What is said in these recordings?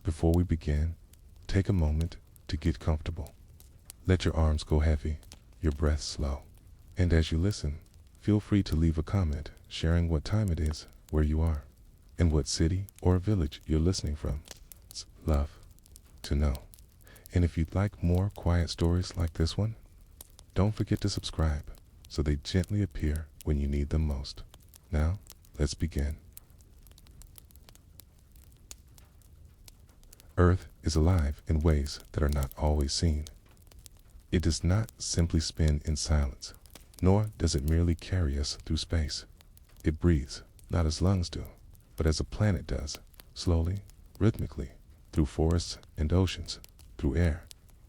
Before we begin, take a moment to get comfortable. Let your arms go heavy, your breath slow. And as you listen, feel free to leave a comment sharing what time it is, where you are, and what city or village you're listening from. It's love to know. And if you'd like more quiet stories like this one, don't forget to subscribe so they gently appear when you need them most. Now, let's begin. Earth is alive in ways that are not always seen. It does not simply spin in silence, nor does it merely carry us through space. It breathes, not as lungs do, but as a planet does, slowly, rhythmically, through forests and oceans, through air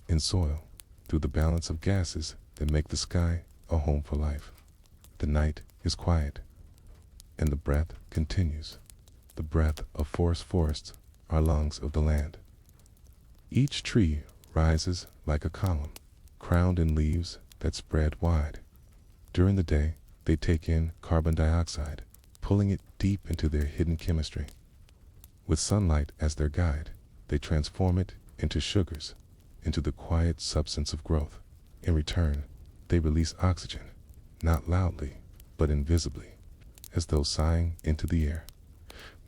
and soil, through the balance of gases that make the sky a home for life. The night is quiet, and the breath continues. The breath of forests are lungs of the land. Each tree rises like a column, crowned in leaves that spread wide. During the day, they take in carbon dioxide, pulling it deep into their hidden chemistry. With sunlight as their guide, they transform it into sugars, into the quiet substance of growth. In return, they release oxygen, not loudly, but invisibly, as though sighing into the air.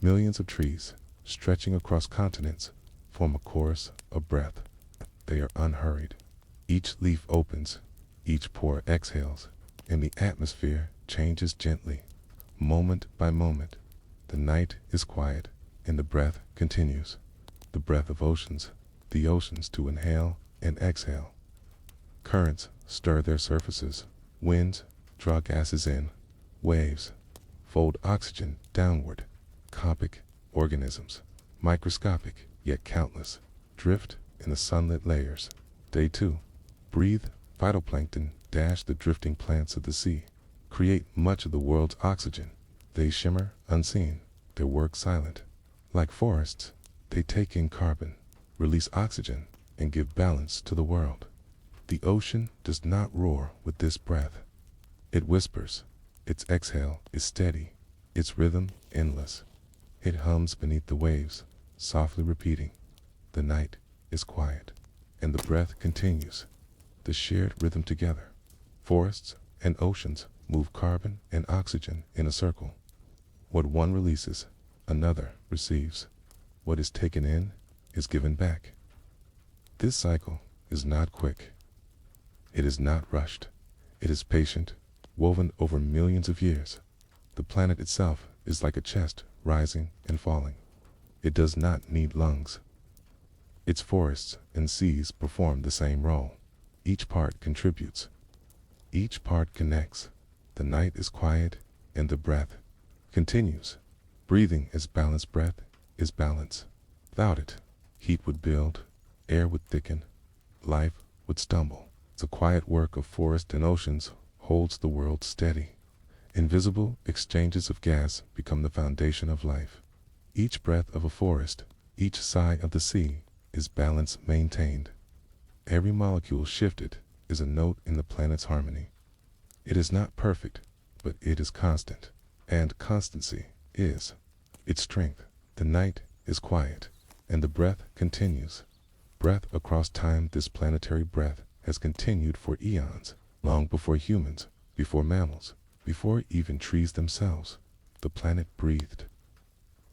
Millions of trees, stretching across continents, form a chorus of breath. They are unhurried. Each leaf opens, each pore exhales, and the atmosphere changes gently, moment by moment. The night is quiet, and the breath continues. The breath of oceans, the oceans to inhale and exhale. Currents stir their surfaces. Winds draw gases in. Waves fold oxygen downward. Copic organisms, microscopic yet countless, drift in the sunlit layers. They too breathe. Phytoplankton dash the drifting plants of the sea, create much of the world's oxygen. They shimmer unseen, their work silent. Like forests, they take in carbon, release oxygen, and give balance to the world. The ocean does not roar with this breath. It whispers. Its exhale is steady, its rhythm endless. It hums beneath the waves, softly repeating. The night is quiet, and the breath continues. The shared rhythm together. Forests and oceans move carbon and oxygen in a circle. What one releases, another receives. What is taken in is given back. This cycle is not quick. It is not rushed. It is patient, woven over millions of years. The planet itself is like a chest rising and falling. It does not need lungs. Its forests and seas perform the same role. Each part contributes. Each part connects. The night is quiet, and the breath continues. Breathing as balanced breath is balance. Without it, heat would build, air would thicken, life would stumble. The quiet work of forest and oceans holds the world steady. Invisible exchanges of gas become the foundation of life. Each breath of a forest, each sigh of the sea, is balance maintained. Every molecule shifted is a note in the planet's harmony. It is not perfect, but it is constant, and constancy is its strength. The night is quiet, and the breath continues. Breath across time. This planetary breath has continued for eons, long before humans, before mammals, before even trees themselves. The planet breathed.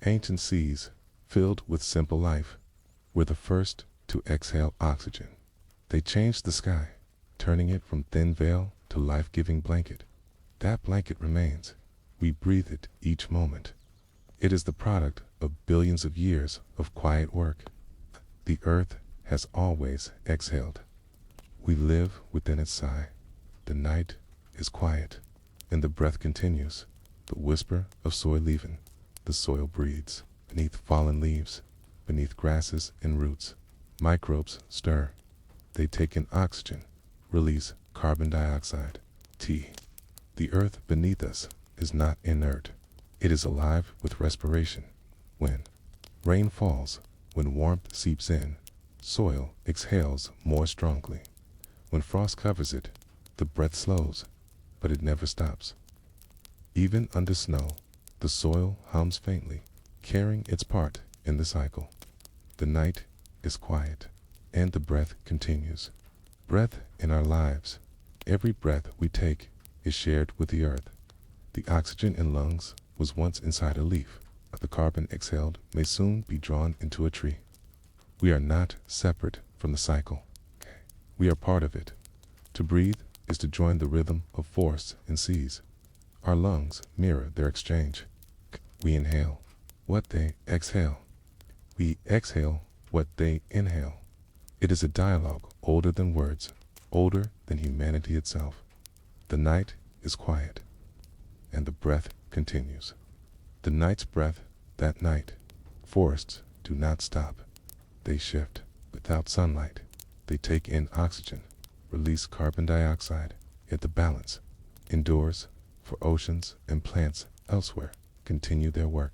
Ancient seas, filled with simple life, were the first to exhale oxygen. They changed the sky, turning it from thin veil to life-giving blanket. That blanket remains. We breathe it each moment. It is the product of billions of years of quiet work. The earth has always exhaled. We live within its sigh. The night is quiet, and the breath continues. The whisper of soil leaving. The soil breathes. Beneath fallen leaves, beneath grasses and roots, microbes stir. They take in oxygen, release carbon dioxide. The earth beneath us is not inert. It is alive with respiration. When rain falls, when warmth seeps in, soil exhales more strongly. When frost covers it, the breath slows, but it never stops. Even under snow, the soil hums faintly, carrying its part in the cycle. The night is quiet, and the breath continues. Breath in our lives. Every breath we take is shared with the earth. The oxygen in lungs was once inside a leaf. The carbon exhaled may soon be drawn into a tree. We are not separate from the cycle. We are part of it. To breathe is to join the rhythm of forests and seas. Our lungs mirror their exchange. We inhale what they exhale. We exhale what they inhale. It is a dialogue older than words, older than humanity itself. The night is quiet, and the breath continues. The night's breath, that night. Forests do not stop. They shift. Without sunlight, they take in oxygen, release carbon dioxide, yet the balance endures for oceans and plants elsewhere continue their work.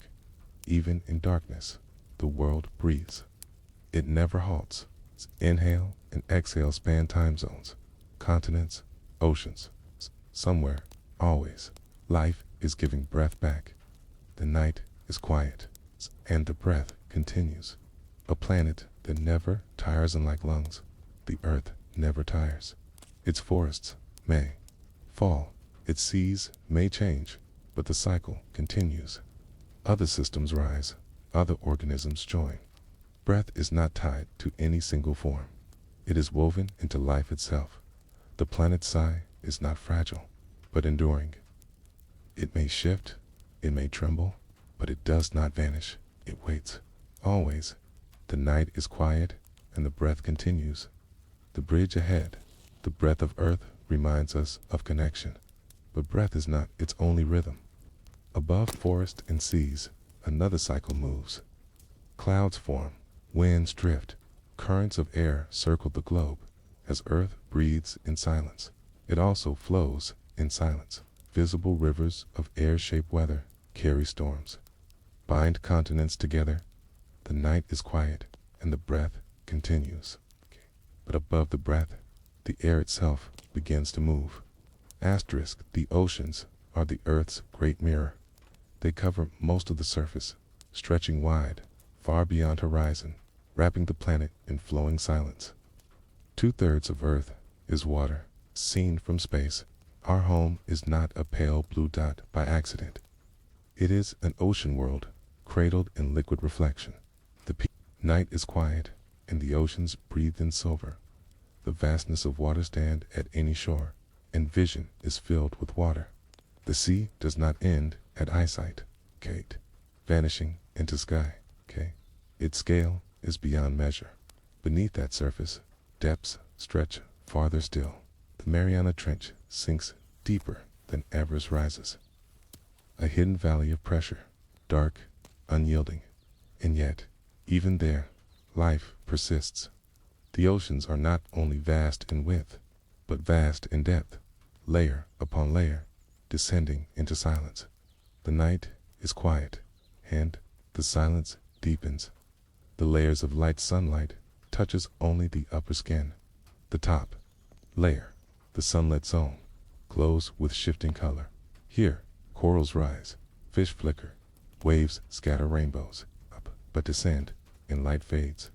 Even in darkness, the world breathes. It never halts. Its inhale and exhale span time zones, continents, oceans. Somewhere, always, life is giving breath back. The night is quiet, and the breath continues. A planet that never tires, and like lungs, the earth never tires. Its forests may fall, its seas may change, but the cycle continues. Other systems rise, other organisms join. Breath is not tied to any single form. It is woven into life itself. The planet's sigh is not fragile, but enduring. It may shift, it may tremble, but it does not vanish. It waits, always. The night is quiet, and the breath continues. The bridge ahead, the breath of earth, reminds us of connection. But breath is not its only rhythm. Above forest and seas, another cycle moves. Clouds form, winds drift, currents of air circle the globe. As earth breathes in silence, it also flows in silence. Visible rivers of air-shaped weather carry storms, bind continents together. The night is quiet, and the breath continues. But above the breath, the air itself begins to move. The oceans are the earth's great mirror. They cover most of the surface, stretching wide, far beyond horizon, wrapping the planet in flowing silence. 2/3 of Earth is water, seen from space. Our home is not a pale blue dot by accident. It is an ocean world, cradled in liquid reflection. The night is quiet, and the oceans breathe in silver. The vastness of water stand at any shore, and vision is filled with water. The sea does not end at eyesight, Kate, vanishing into sky, okay? Its scale is beyond measure. Beneath that surface, depths stretch farther still. The Mariana Trench sinks deeper than Everest rises. A hidden valley of pressure, dark, unyielding. And yet, even there, life persists. The oceans are not only vast in width, but vast in depth, layer upon layer, descending into silence. The night is quiet, and the silence deepens. The layers of light sunlight touches only the upper skin. The top layer, the sunlit zone, glows with shifting color. Here, corals rise, fish flicker, waves scatter rainbows, up, but descend, and light fades.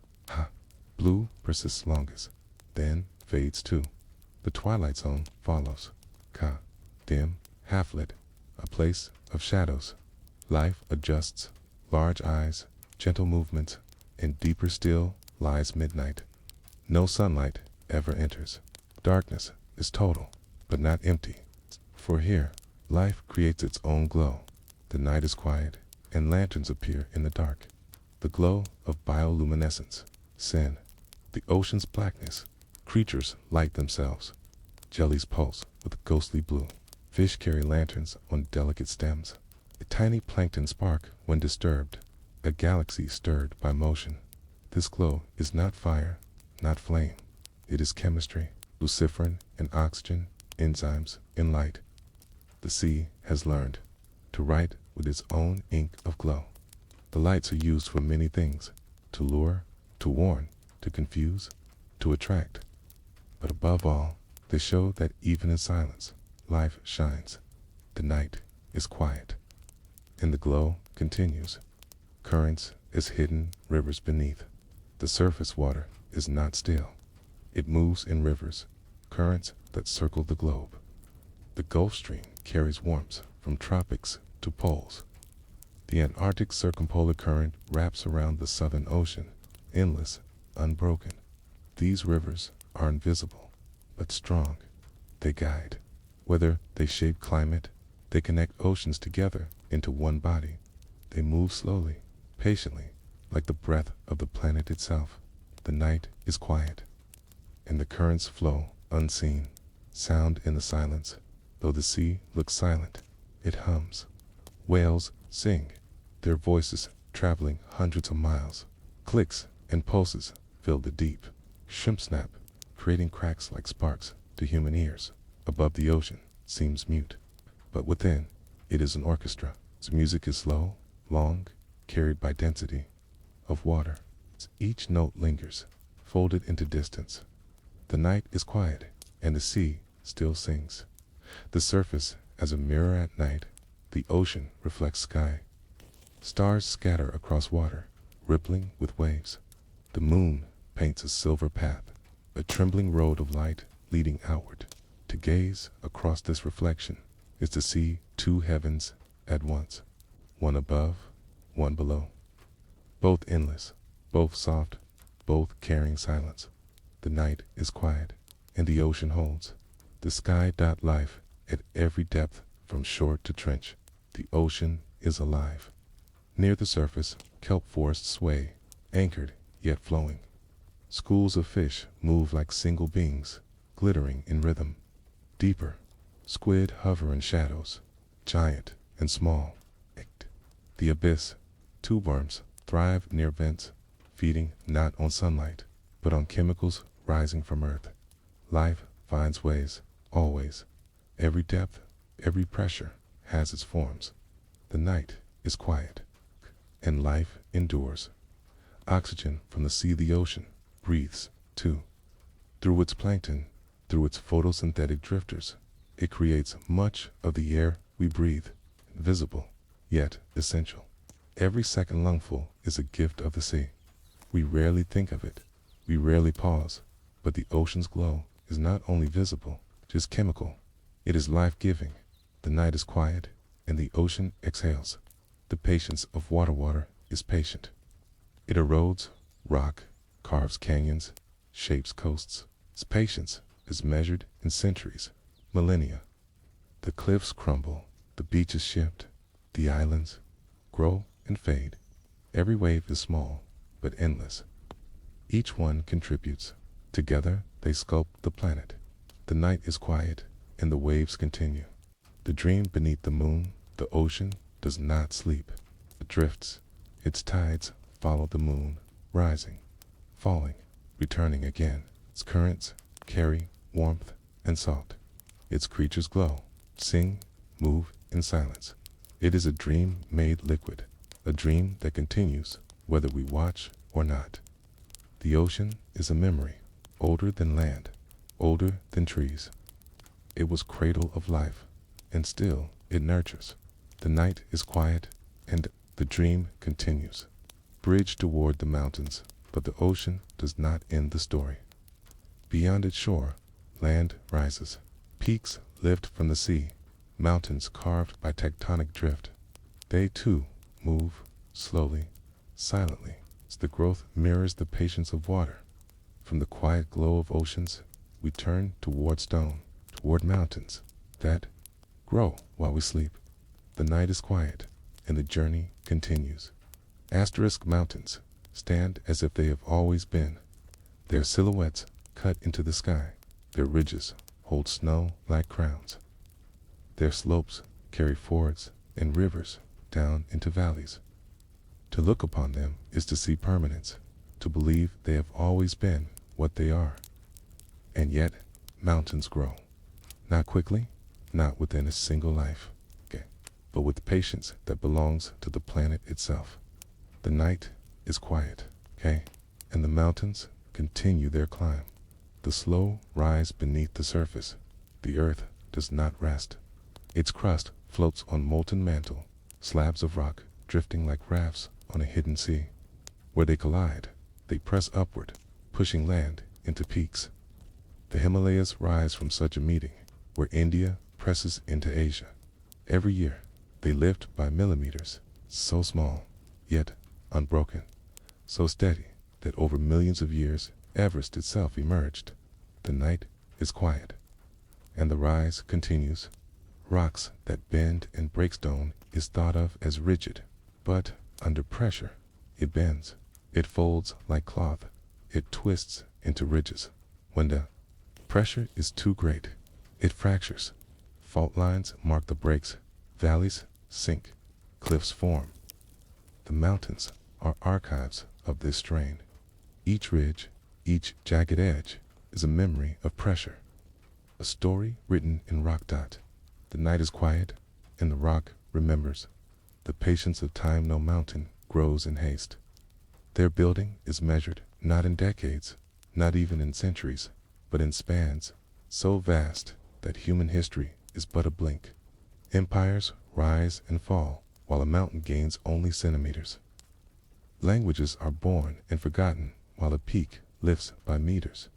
Blue persists longest, then fades too. The twilight zone follows. Dim, half-lit, a place of shadows. Life adjusts, large eyes, gentle movements, and deeper still lies midnight. No sunlight ever enters. Darkness is total, but not empty. For here, life creates its own glow. The night is quiet, and lanterns appear in the dark. The glow of bioluminescence, sin, the ocean's blackness. Creatures light themselves. Jellies pulse with ghostly blue. Fish carry lanterns on delicate stems. A tiny plankton spark when disturbed, a galaxy stirred by motion. This glow is not fire, not flame. It is chemistry, luciferin and oxygen, enzymes in light. The sea has learned to write with its own ink of glow. The lights are used for many things, to lure, to warn, to confuse, to attract. But above all, they show that even in silence, life shines. The night is quiet, and the glow continues. Currents as hidden rivers beneath. The surface water is not still. It moves in rivers, currents that circle the globe. The Gulf Stream carries warmth from tropics to poles. The Antarctic circumpolar current wraps around the Southern Ocean, endless, unbroken. These rivers are invisible, but strong. They guide. Whether they shape climate, they connect oceans together into one body. They move slowly, patiently, like the breath of the planet itself. The night is quiet, and the currents flow unseen, sound in the silence. Though the sea looks silent, it hums. Whales sing, their voices traveling hundreds of miles. Clicks and pulses fill the deep. Shrimp snap, creating cracks like sparks to human ears. Above the ocean seems mute, but within it is an orchestra. Its music is slow, long, carried by density of water. Each note lingers, folded into distance. The night is quiet, and the sea still sings. The surface as a mirror at night, the ocean reflects sky. Stars scatter across water, rippling with waves. The moon paints a silver path, a trembling road of light leading outward. To gaze across this reflection is to see two heavens at once, one above, one below. Both endless, both soft, both carrying silence. The night is quiet, and the ocean holds. The sky life at every depth from shore to trench. The ocean is alive. Near the surface, kelp forests sway, anchored yet flowing. Schools of fish move like single beings, glittering in rhythm. Deeper, squid hover in shadows, giant and small. The abyss, tube worms thrive near vents, feeding not on sunlight, but on chemicals rising from earth. Life finds ways, always. Every depth, every pressure has its forms. The night is quiet, and life endures. Oxygen from the sea, the ocean, breathes, too. Through its plankton, through its photosynthetic drifters, it creates much of the air we breathe, invisible, yet essential. Every second lungful is a gift of the sea. We rarely think of it, we rarely pause, but the ocean's glow is not only visible, just chemical. It is life-giving. The night is quiet, and the ocean exhales. The patience of water is patient. It erodes rock, carves canyons, shapes coasts. Its patience is measured in centuries, millennia. The cliffs crumble, the beaches shift, the islands grow and fade. Every wave is small, but endless. Each one contributes. Together they sculpt the planet. The night is quiet, and the waves continue. The dream beneath the moon, the ocean does not sleep. It drifts. Its tides follow the moon, rising, falling, returning again. Its currents carry warmth and salt. Its creatures glow, sing, move in silence. It is a dream made liquid, a dream that continues whether we watch or not. The ocean is a memory, older than land, older than trees. It was cradle of life, and still it nurtures. The night is quiet, and the dream continues. Bridge toward the mountains, but the ocean does not end the story. Beyond its shore, land rises. Peaks lift from the sea, mountains carved by tectonic drift. They too move slowly, silently, as the growth mirrors the patience of water. From the quiet glow of oceans, we turn toward stone, toward mountains that grow while we sleep. The night is quiet, and the journey continues. Asterisk mountains stand as if they have always been, their silhouettes cut into the sky. Their ridges hold snow like crowns. Their slopes carry fords and rivers down into valleys. To look upon them is to see permanence, to believe they have always been what they are. And yet, mountains grow. Not quickly, not within a single life, but with patience that belongs to the planet itself. The night is quiet, and the mountains continue their climb. The slow rise beneath the surface. The earth does not rest. Its crust floats on molten mantle, slabs of rock drifting like rafts on a hidden sea. Where they collide, They press upward, pushing land into peaks. The Himalayas rise from such a meeting, where India presses into Asia. Every year, they lift by millimeters, so small, yet unbroken, so steady that over millions of years Everest itself emerged. The night is quiet, and the rise continues. Rocks that bend and break stone is thought of as rigid, but under pressure, it bends. It folds like cloth. It twists into ridges. When the pressure is too great, it fractures. Fault lines mark the breaks. Valleys sink. Cliffs form. The mountains are archives of this strain. Each ridge, each jagged edge, is a memory of pressure. A story written in rock dot. The night is quiet, and the rock remembers. The patience of time no mountain grows in haste. Their building is measured not in decades, not even in centuries, but in spans so vast that human history is but a blink. Empires rise and fall, while a mountain gains only centimeters. Languages are born and forgotten, while a peak lifts by meters.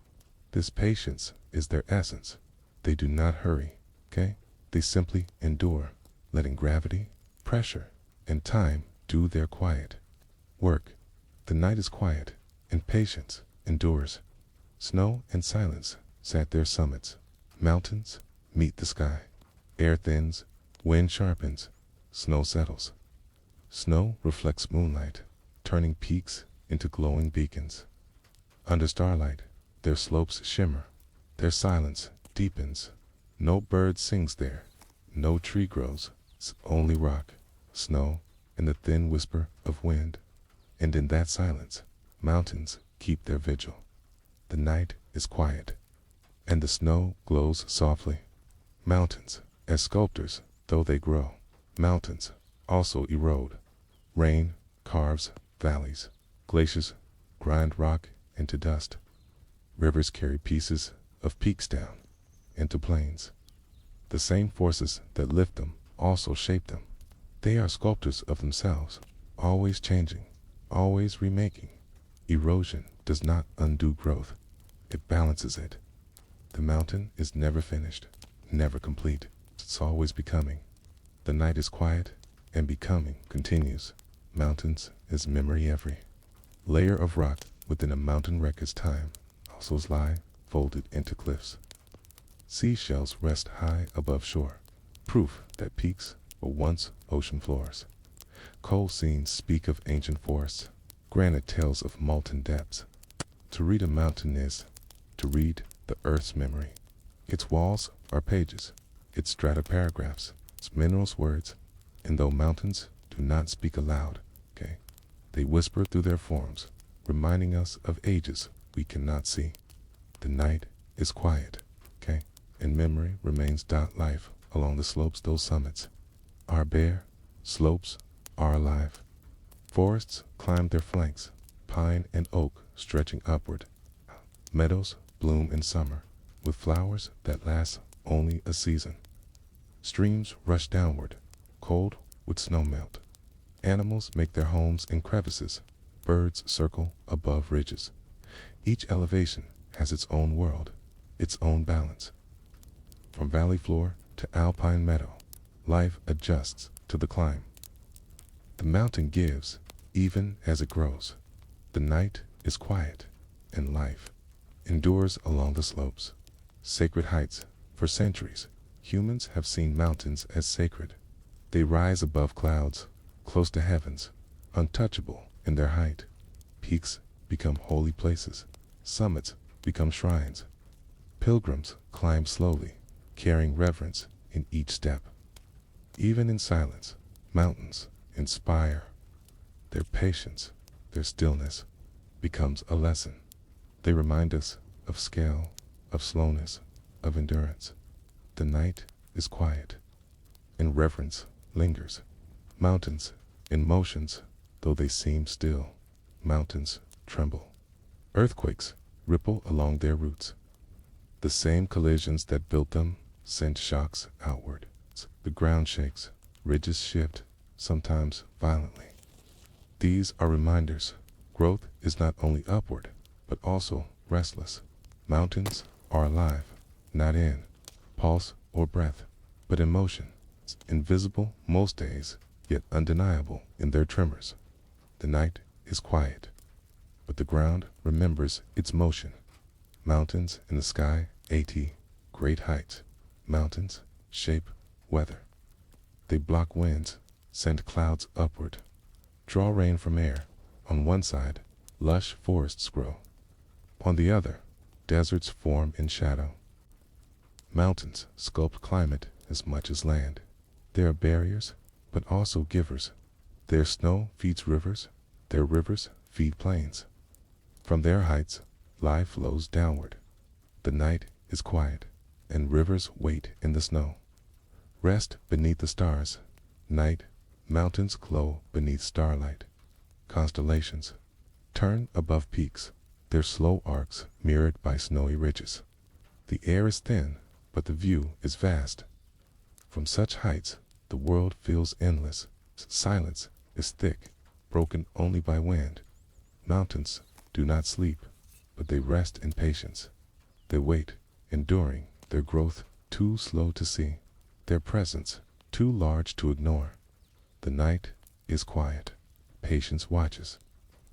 This patience is their essence. They do not hurry, okay? They simply endure, letting gravity, pressure, and time do their quiet work. The night is quiet, and patience endures. Snow and silence sat their summits. Mountains meet the sky. Air thins, wind sharpens, snow settles. Snow reflects moonlight, turning peaks into glowing beacons. Under starlight, their slopes shimmer. Their silence deepens. No bird sings there. No tree grows. It's only rock, snow, and the thin whisper of wind. And in that silence, mountains keep their vigil. The night is quiet, and the snow glows softly. Mountains, as sculptors, though they grow, mountains also erode. Rain carves valleys. Glaciers grind rock into dust. Rivers carry pieces of peaks down into plains. The same forces that lift them also shape them. They are sculptors of themselves, always changing, always remaking. Erosion does not undo growth. It balances it. The mountain is never finished, never complete. It's always becoming. The night is quiet, and becoming continues. Mountains is memory every layer of rock within a mountain record's time also lie folded into cliffs. Seashells rest high above shore, proof that peaks were once ocean floors. Coal seams speak of ancient forests. Granite tells of molten depths. To read a mountain is to read the earth's memory. Its walls are pages, its strata paragraphs, its minerals words, and though mountains do not speak aloud, okay, they whisper through their forms, reminding us of ages we cannot see. The night is quiet, okay, and memory remains life along the slopes. Those summits are bare, slopes are alive. Forests climb their flanks, pine and oak stretching upward. Meadows bloom in summer, with flowers that last only a season. Streams rush downward, cold with snow melt. Animals make their homes in crevices. Birds circle above ridges. Each elevation has its own world, its own balance. From valley floor to alpine meadow, life adjusts to the climb. The mountain gives, even as it grows. The night is quiet, and life endures along the slopes. Sacred heights. For centuries, humans have seen mountains as sacred. They rise above clouds, close to heavens, untouchable in their height. Peaks become holy places. Summits become shrines. Pilgrims climb slowly, carrying reverence in each step. Even in silence, mountains inspire. Their patience, their stillness, becomes a lesson. They remind us of scale, of slowness, of endurance. The night is quiet, and reverence lingers. Mountains in motions, though they seem still. Mountains tremble. Earthquakes ripple along their roots. The same collisions that built them send shocks outward. The ground shakes, ridges shift, sometimes violently. These are reminders Growth is not only upward, but also restless. Mountains are alive, not in pulse or breath, but in motion. It's invisible most days, yet undeniable in their tremors. The night is quiet, but the ground remembers its motion. Mountains in the sky, great heights. Mountains shape weather. They block winds, send clouds upward, draw rain from air. On one side, lush forests grow. On the other, deserts form in shadow. Mountains sculpt climate as much as land. They are barriers, but also givers. Their snow feeds rivers, their rivers feed plains. From their heights, life flows downward. The night is quiet, and rivers wait in the snow. Rest beneath the stars. Night, mountains glow beneath starlight. Constellations turn above peaks, their slow arcs mirrored by snowy ridges. The air is thin, but the view is vast. From such heights, the world feels endless. Silence is thick, broken only by wind. Mountains do not sleep, but they rest in patience. They wait, enduring their growth too slow to see, their presence too large to ignore. The night is quiet. Patience watches.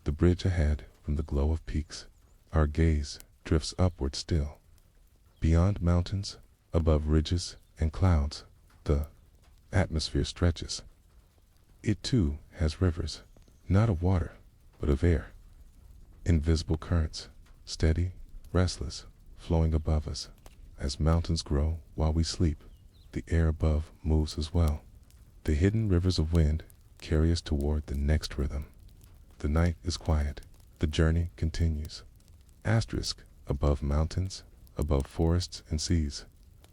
The bridge ahead from the glow of peaks. Our gaze drifts upward still. Beyond mountains, above ridges and clouds, the atmosphere stretches. It too has rivers, not of water, but of air. Invisible currents, steady, restless, flowing above us. As mountains grow while we sleep, the air above moves as well. The hidden rivers of wind carry us toward the next rhythm. The night is quiet. The journey continues. Asterisk, above mountains, above forests and seas.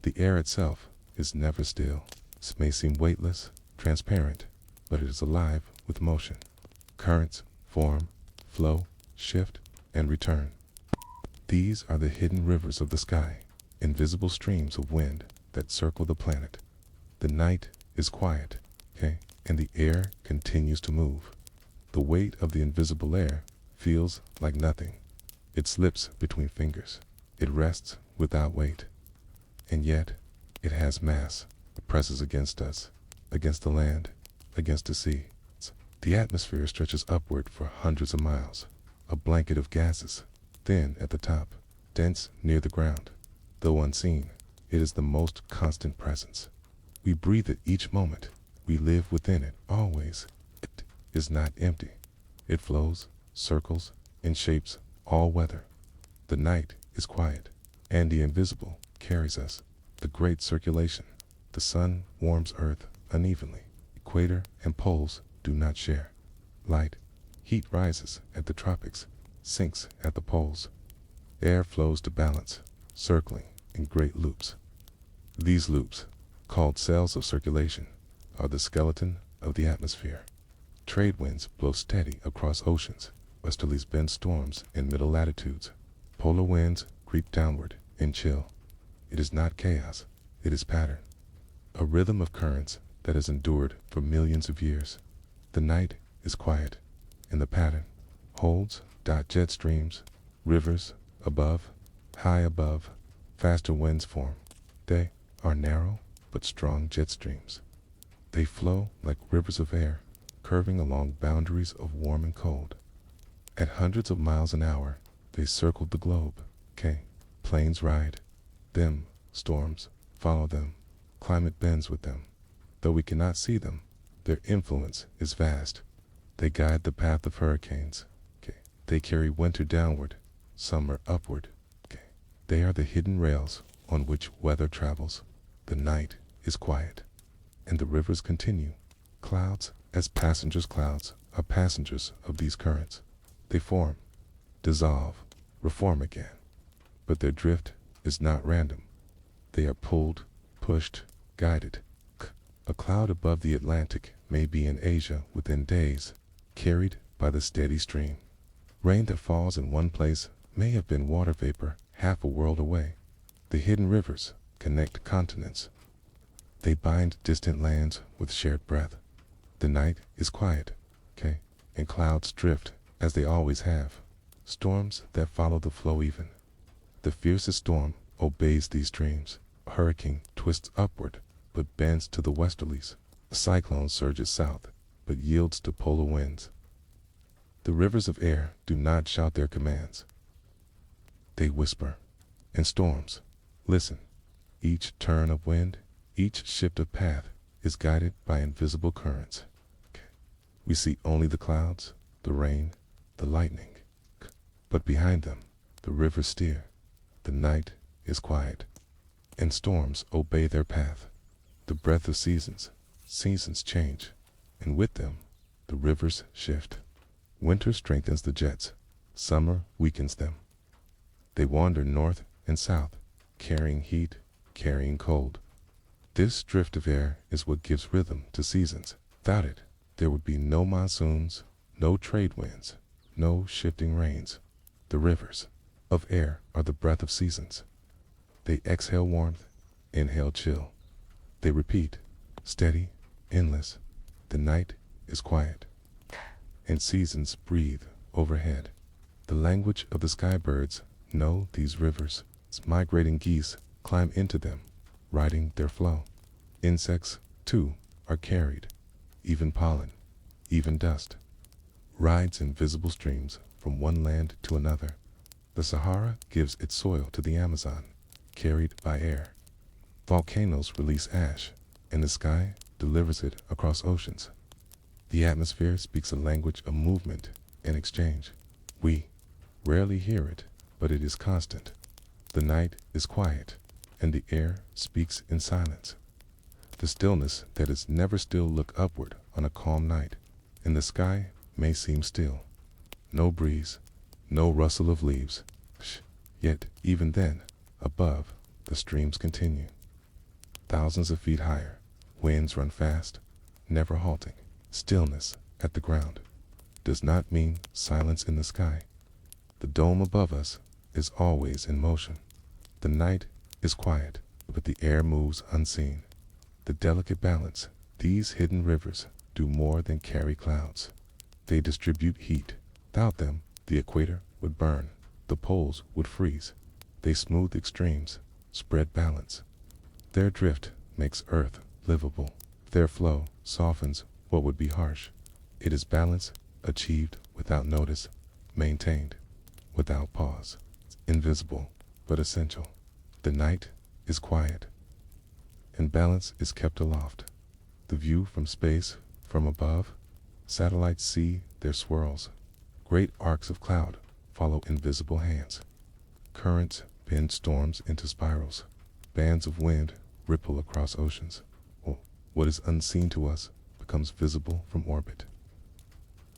The air itself is never still. It may seem weightless, transparent, but it is alive with motion. Currents form, flow, shift, and return. These are the hidden rivers of the sky, invisible streams of wind that circle the planet. The night is quiet, and the air continues to move. The weight of the invisible air feels like nothing. It slips between fingers. It rests without weight. And yet, it has mass. It presses against us, against the land, against the sea. The atmosphere stretches upward for hundreds of miles, a blanket of gases, thin at the top, dense near the ground. Though unseen, it is the most constant presence. We breathe it each moment. We live within it always. It is not empty. It flows, circles, and shapes all weather. The night is quiet, and the invisible carries us. The great circulation. The sun warms Earth unevenly. Equator and poles do not share. Light, heat rises at the tropics, sinks at the poles. Air flows to balance, circling in great loops. These loops, called cells of circulation, are the skeleton of the atmosphere. Trade winds blow steady across oceans. Westerlies bend storms in middle latitudes. Polar winds creep downward and chill. It is not chaos, it is pattern. A rhythm of currents that has endured for millions of years. The night is quiet, and the pattern holds. Jet streams, rivers, above, high above, faster winds form. They are narrow but strong jet streams. They flow like rivers of air, curving along boundaries of warm and cold. At hundreds of miles an hour, they circle the globe. Planes ride them, storms follow them, climate bends with them. Though we cannot see them, their influence is vast. They guide the path of hurricanes. They carry winter downward, summer upward. They are the hidden rails on which weather travels. The night is quiet, and the rivers continue. Clouds, as passengers, clouds are passengers of these currents. They form, dissolve, reform again. But their drift is not random. They are pulled, pushed, guided. A cloud above the Atlantic may be in Asia within days, carried by the steady stream. Rain that falls in one place may have been water vapor half a world away. The hidden rivers connect continents. They bind distant lands with shared breath. The night is quiet, and clouds drift as they always have. Storms that follow the flow even. The fiercest storm obeys these streams. A hurricane twists upward, but bends to the westerlies. A cyclone surges south, but yields to polar winds. The rivers of air do not shout their commands. They whisper. In storms, listen. Each turn of wind, each shift of path is guided by invisible currents. We see only the clouds, the rain, the lightning. But behind them, the rivers steer. The night is quiet, and storms obey their path. The breath of seasons change, and with them, the rivers shift. Winter strengthens the jets, summer weakens them. They wander north and south, carrying heat, carrying cold. This drift of air is what gives rhythm to seasons. Without it, there would be no monsoons, no trade winds, no shifting rains. The rivers of air are the breath of seasons. They exhale warmth, inhale chill. They repeat, steady, endless. The night is quiet, and seasons breathe overhead. The language of the sky birds know these rivers. Migrating geese climb into them, riding their flow. Insects, too, are carried. Even pollen, even dust, rides invisible streams from one land to another. The Sahara gives its soil to the Amazon, carried by air. Volcanoes release ash, and the sky delivers it across oceans. The atmosphere speaks a language of movement and exchange. We rarely hear it, but it is constant. The night is quiet, and the air speaks in silence. The stillness that is never still. Look upward on a calm night, and the sky may seem still. No breeze, no rustle of leaves. Yet, even then, above, the streams continue. Thousands of feet higher, winds run fast, never halting. Stillness at the ground does not mean silence in the sky. The dome above us is always in motion. The night is quiet, but the air moves unseen. The delicate balance. These hidden rivers do more than carry clouds. They distribute heat. Without them, the equator would burn. The poles would freeze. They smooth extremes, spread balance. Their drift makes Earth livable. Their flow softens what would be harsh. It is balance achieved without notice, maintained without pause. It's invisible, but essential. The night is quiet, and balance is kept aloft. The view from space, from above, satellites see their swirls. Great arcs of cloud follow invisible hands. Currents bend storms into spirals. Bands of wind ripple across oceans. What is unseen to us becomes visible from orbit.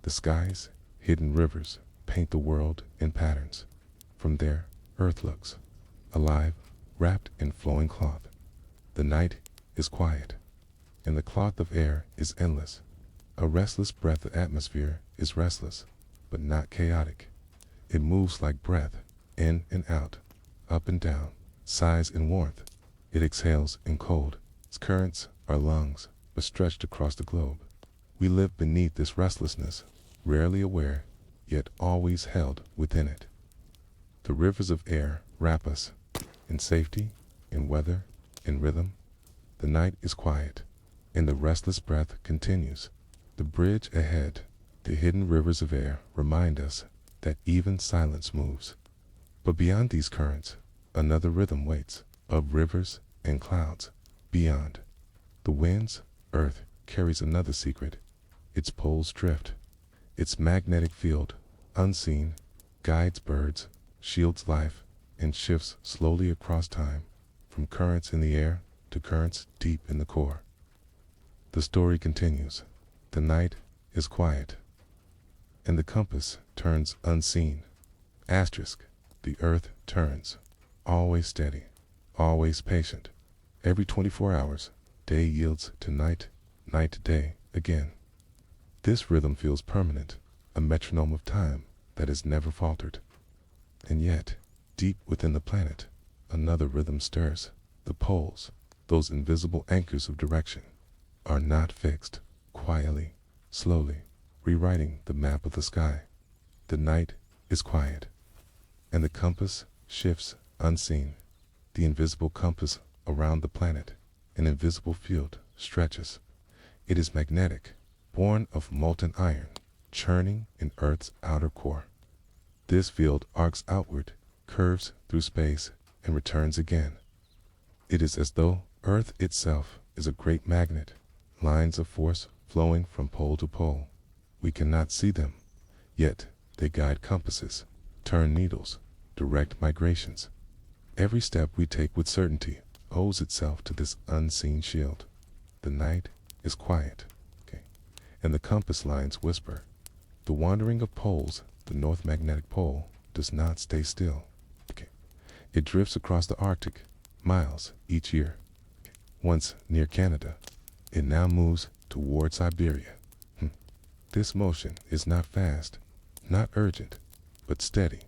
The sky's hidden rivers paint the world in patterns. From there, Earth looks alive, wrapped in flowing cloth. The night is quiet, and the cloth of air is endless. A restless breath of atmosphere is restless, but not chaotic. It moves like breath, in and out, up and down, sighs in warmth. It exhales in cold. Its currents are lungs, but stretched across the globe. We live beneath this restlessness, rarely aware, yet always held within it. The rivers of air wrap us, in safety, in weather, in rhythm. The night is quiet, and the restless breath continues. The bridge ahead, the hidden rivers of air remind us that even silence moves. But beyond these currents, another rhythm waits, of rivers and clouds. Beyond the winds, Earth carries another secret. Its poles drift. Its magnetic field, unseen, guides birds, shields life, and shifts slowly across time, from currents in the air to currents deep in the core. The story continues. The night is quiet, and the compass turns unseen. Asterisk, the Earth turns, always steady, always patient. Every 24 hours, day yields to night, night to day again. This rhythm feels permanent, a metronome of time that has never faltered. And yet, deep within the planet, another rhythm stirs. The poles, those invisible anchors of direction, are not fixed. Quietly, slowly, rewriting the map of the sky. The night is quiet, and the compass shifts unseen. The invisible compass around the planet, an invisible field, stretches. It is magnetic, born of molten iron, churning in Earth's outer core. This field arcs outward, curves through space, and returns again. It is as though Earth itself is a great magnet, lines of force flowing from pole to pole. We cannot see them, yet they guide compasses, turn needles, direct migrations. Every step we take with certainty owes itself to this unseen shield. The night is quiet, and the compass lines whisper. The wandering of poles, the North Magnetic Pole, does not stay still. It drifts across the Arctic, miles each year. Once near Canada, it now moves toward Siberia. This motion is not fast, not urgent, but steady.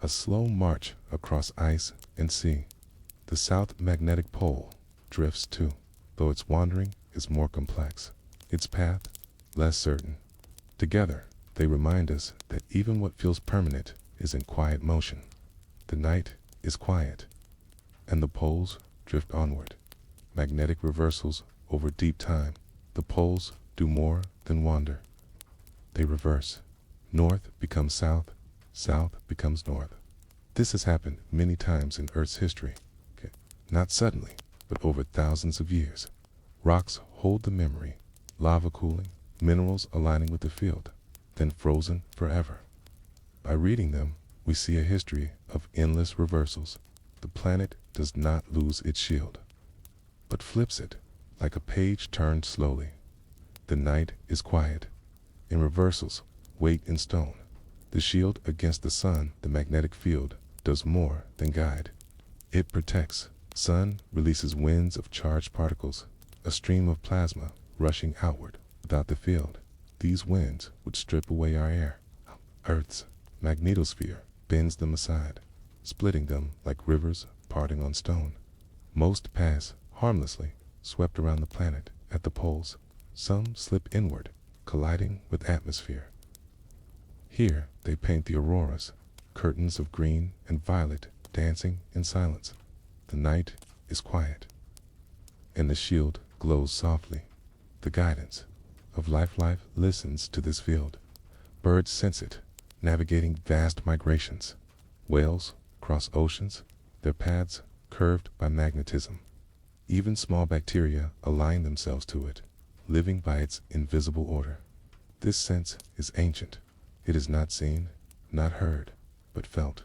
A slow march across ice and sea. The South Magnetic Pole drifts too, though its wandering is more complex, its path less certain. Together, they remind us that even what feels permanent is in quiet motion. The night is quiet, and the poles drift onward. Magnetic reversals over deep time. The poles do more than wander. They reverse. North becomes south, south becomes north. This has happened many times in Earth's history. Not suddenly, but over thousands of years. Rocks hold the memory, lava cooling, minerals aligning with the field, then frozen forever. By reading them, we see a history of endless reversals. The planet does not lose its shield, but flips it like a page turned slowly. The night is quiet. In reversals, weight in stone. The shield against the sun, the magnetic field, does more than guide. It protects. Sun releases winds of charged particles, a stream of plasma rushing outward. Without the field, these winds would strip away our air. Earth's magnetosphere bends them aside, splitting them like rivers parting on stone. Most pass harmlessly, swept around the planet at the poles. Some slip inward, colliding with atmosphere. Here they paint the auroras, curtains of green and violet dancing in silence. The night is quiet, and the shield glows softly. The guidance of life listens to this field. Birds sense it, navigating vast migrations. Whales cross oceans, their paths curved by magnetism. Even small bacteria align themselves to it, living by its invisible order. This sense is ancient. It is not seen, not heard, but felt.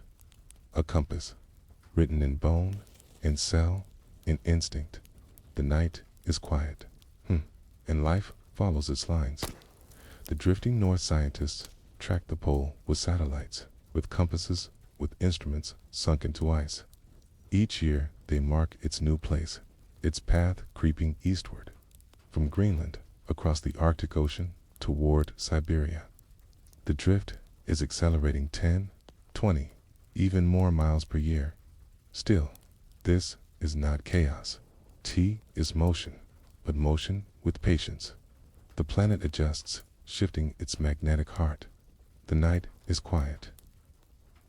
A compass, written in bone, in cell, in instinct. The night is quiet, and life follows its lines. The drifting north scientists track the pole with satellites, with compasses, with instruments sunk into ice. Each year they mark its new place, its path creeping eastward, from Greenland across the Arctic Ocean toward Siberia. The drift is accelerating 10, 20, even more miles per year. Still, this is not chaos. T is motion, but motion with patience. The planet adjusts, shifting its magnetic heart. The night is quiet,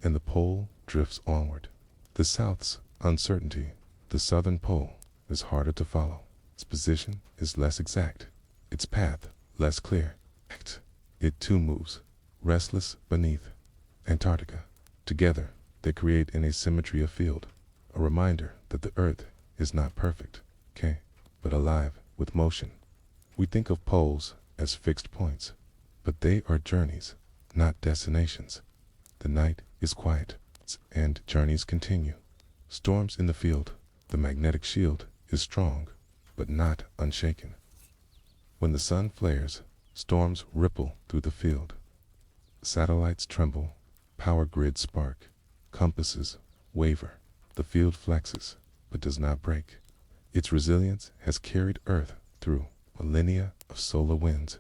and the pole drifts onward. The South's uncertainty, the southern pole, is harder to follow. Its position is less exact, its path less clear. It too moves, restless beneath. Antarctica. Together, they create an asymmetry of field, a reminder that the Earth is not perfect, but alive with motion. We think of poles as fixed points, but they are journeys, not destinations. The night is quiet, and journeys continue. Storms in the field, the magnetic shield is strong, but not unshaken. When the sun flares, storms ripple through the field. Satellites tremble, power grids spark, compasses waver. The field flexes, but does not break. Its resilience has carried Earth through millennia of solar winds.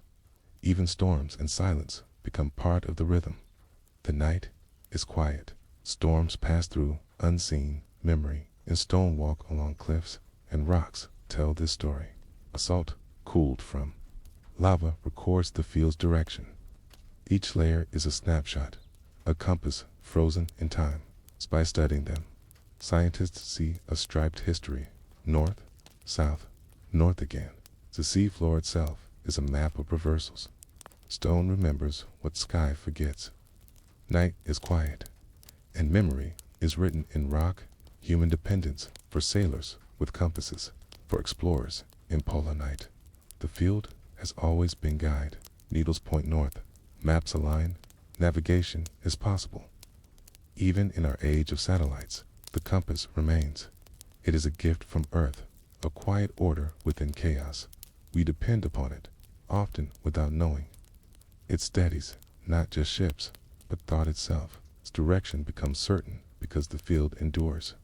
Even storms and silence become part of the rhythm. The night is quiet. Storms pass through unseen memory, and stone walk along cliffs, and rocks tell this story. Salt cooled from lava records the field's direction. Each layer is a snapshot, a compass frozen in time. By studying them, scientists see a striped history, north, south, north again. The seafloor itself is a map of reversals. Stone remembers what sky forgets. Night is quiet, and memory is written in rock. Human dependence for sailors with compasses, for explorers in polar night. The field has always been guide. Needles point north, maps align, navigation is possible. Even in our age of satellites, the compass remains. It is a gift from Earth, a quiet order within chaos. We depend upon it, often without knowing. It steadies not just ships, but thought itself. Its direction becomes certain because the field endures.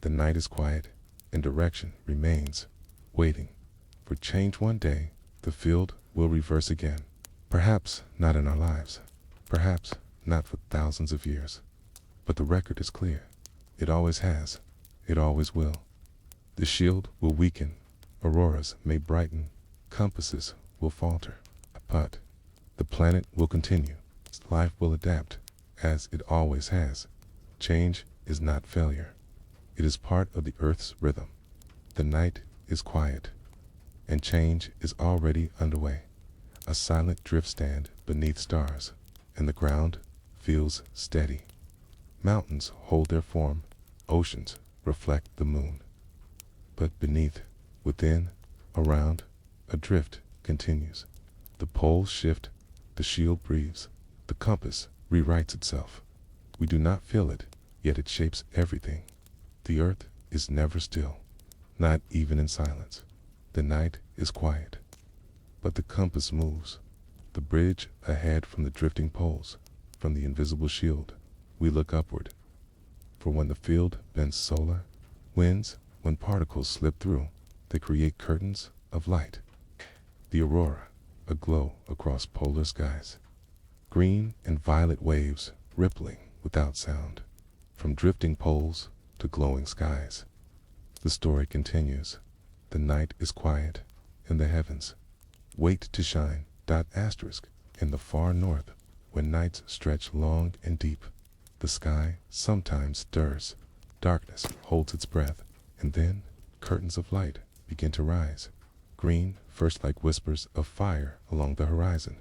The night is quiet, and direction remains, waiting for change. One day, the field will reverse again. Perhaps not in our lives, perhaps not for thousands of years. But the record is clear. It always has. It always will. The shield will weaken. Auroras may brighten. Compasses will falter. But the planet will continue. Life will adapt, as it always has. Change is not failure. It is part of the Earth's rhythm. The night is quiet, and change is already underway. A silent drift stand beneath stars, and the ground feels steady. Mountains hold their form, oceans reflect the moon. But beneath, within, around, a drift continues. The poles shift, the shield breathes, the compass rewrites itself. We do not feel it, yet it shapes everything. The earth is never still, not even in silence. The night is quiet, but the compass moves. The bridge ahead from the drifting poles, from the invisible shield, we look upward. For when the field bends solar winds, when particles slip through, they create curtains of light. The aurora, aglow across polar skies. Green and violet waves rippling without sound, from drifting poles to glowing skies. The story continues. The night is quiet, and the heavens wait to shine. Asterisk, in the far north, when nights stretch long and deep, the sky sometimes stirs. Darkness holds its breath, and then curtains of light begin to rise. Green, first like whispers of fire along the horizon.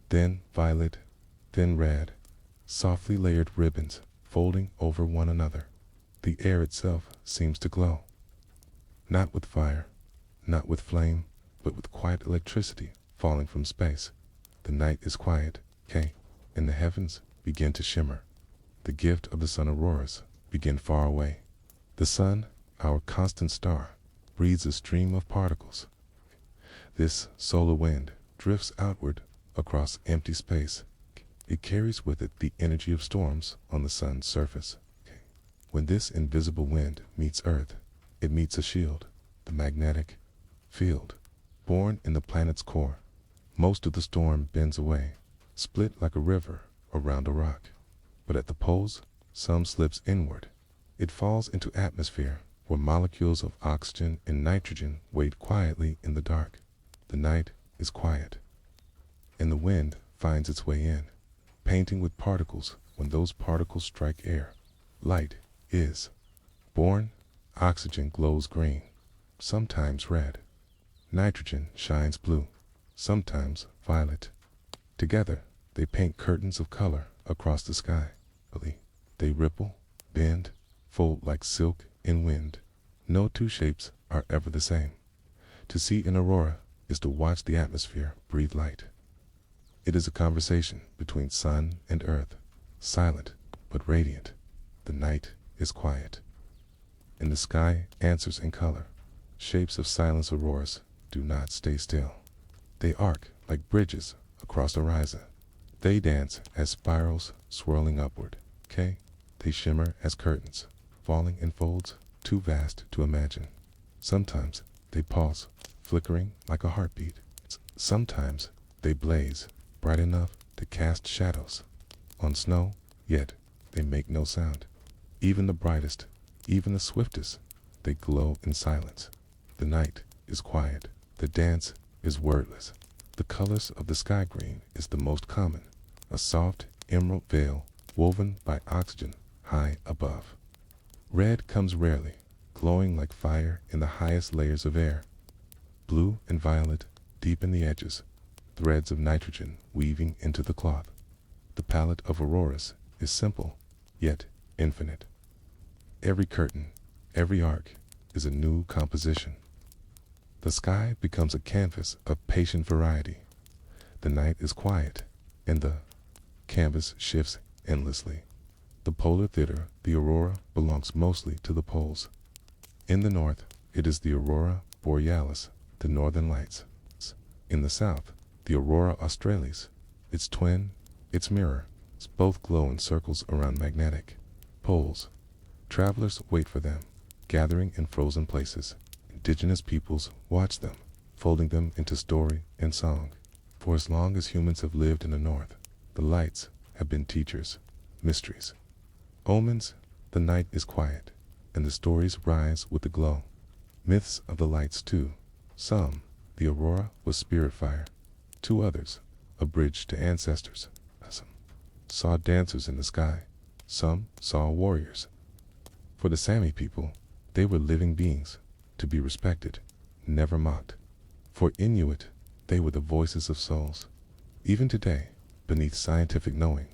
Then violet, then red, softly layered ribbons folding over one another. The air itself seems to glow. Not with fire, not with flame, but with quiet electricity falling from space. The night is quiet, and the heavens begin to shimmer. The gift of the sun auroras begin far away. The sun, our constant star, breathes a stream of particles. This solar wind drifts outward across empty space. It carries with it the energy of storms on the sun's surface. When this invisible wind meets Earth, it meets a shield, the magnetic field, born in the planet's core. Most of the storm bends away, split like a river around a rock. But at the poles, some slips inward. It falls into atmosphere where molecules of oxygen and nitrogen wait quietly in the dark. The night is quiet, and the wind finds its way in, painting with particles. When those particles strike air, light is born. Oxygen glows green, sometimes red. Nitrogen shines blue, sometimes violet. Together, they paint curtains of color across the sky. They ripple, bend, fold like silk in wind. No two shapes are ever the same. To see an aurora is to watch the atmosphere breathe light. It is a conversation between sun and earth, silent but radiant. The night is quiet, and the sky answers in color. Shapes of silence auroras do not stay still. They arc like bridges across the horizon. They dance as spirals swirling upward. They shimmer as curtains, falling in folds too vast to imagine. Sometimes they pulse, flickering like a heartbeat. Sometimes they blaze, bright enough to cast shadows on snow, yet they make no sound. Even the brightest, even the swiftest, they glow in silence. The night is quiet. The dance is wordless. The colors of the sky green is the most common. a soft emerald veil woven by oxygen high above. Red comes rarely, glowing like fire in the highest layers of air. Blue and violet deepen the edges, threads of nitrogen weaving into the cloth. The palette of auroras is simple, yet infinite. Every curtain, every arc is a new composition. The sky becomes a canvas of patient variety. The night is quiet, and the canvas shifts endlessly. The polar theater, the aurora, belongs mostly to the poles. In the north, it is the aurora borealis, the northern lights. In the south, the aurora australis, its twin, its mirror, both glow in circles around magnetic poles. Travelers wait for them, gathering in frozen places. Indigenous peoples watch them, folding them into story and song. For as long as humans have lived in the north, the lights have been teachers, mysteries, omens. The night is quiet, and the stories rise with the glow. Myths of the lights too. Some, the aurora was spirit fire. To others, a bridge to ancestors. Some saw dancers in the sky. Some saw warriors. For the Sami people, they were living beings, to be respected, never mocked. For Inuit, they were the voices of souls. Even today, beneath scientific knowing,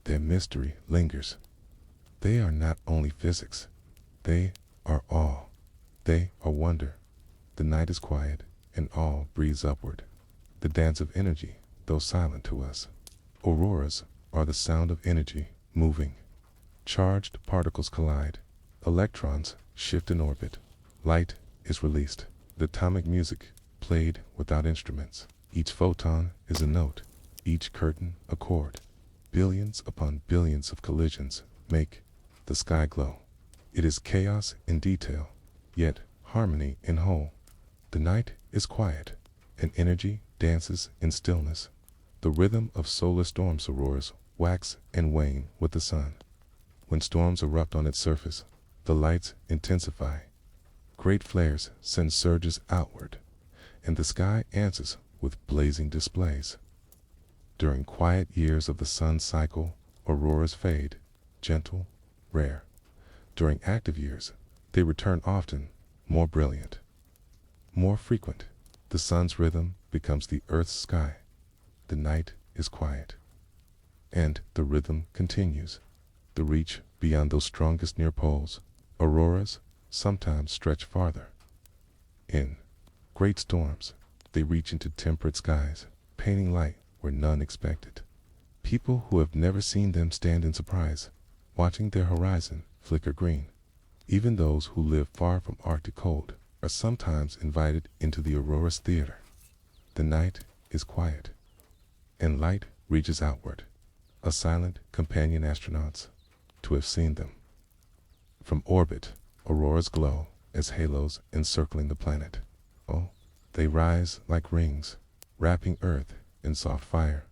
their mystery lingers. They are not only physics, they are awe. They are wonder. The night is quiet, and awe breathes upward. The dance of energy, though silent to us. Auroras are the sound of energy moving. Charged particles collide. Electrons shift in orbit. Light is released. The atomic music played without instruments. Each photon is a note, each curtain a chord. Billions upon billions of collisions make the sky glow. It is chaos in detail, yet harmony in whole. The night is quiet, and energy dances in stillness. The rhythm of solar storms auroras wax and wane with the sun. When storms erupt on its surface, the lights intensify. Great flares send surges outward, and the sky answers with blazing displays. During quiet years of the sun's cycle, auroras fade, gentle, rare. During active years, they return often, more brilliant, more frequent. The sun's rhythm becomes the earth's sky. The night is quiet, and the rhythm continues. The reach beyond those strongest near poles. Auroras sometimes stretch farther. In great storms, they reach into temperate skies, painting light where none expected. People who have never seen them stand in surprise, watching their horizon flicker green. Even those who live far from Arctic cold are sometimes invited into the aurora's theater. The night is quiet, and light reaches outward, a silent companion astronauts to have seen them. From orbit, auroras glow as halos encircling the planet. Oh, they rise like rings, wrapping Earth in soft fire.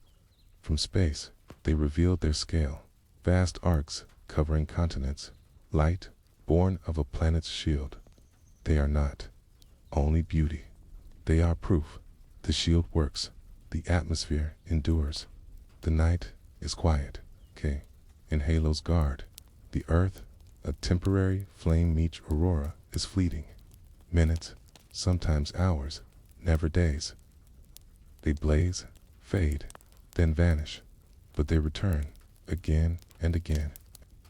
From space, they reveal their scale, vast arcs covering continents, light born of a planet's shield. They are not only beauty, they are proof. The shield works, the atmosphere endures. The night is quiet, and halos guard. The Earth, a temporary flame-meet aurora, is fleeting. Minutes, sometimes hours, never days. They blaze, fade, then vanish, but they return again and again,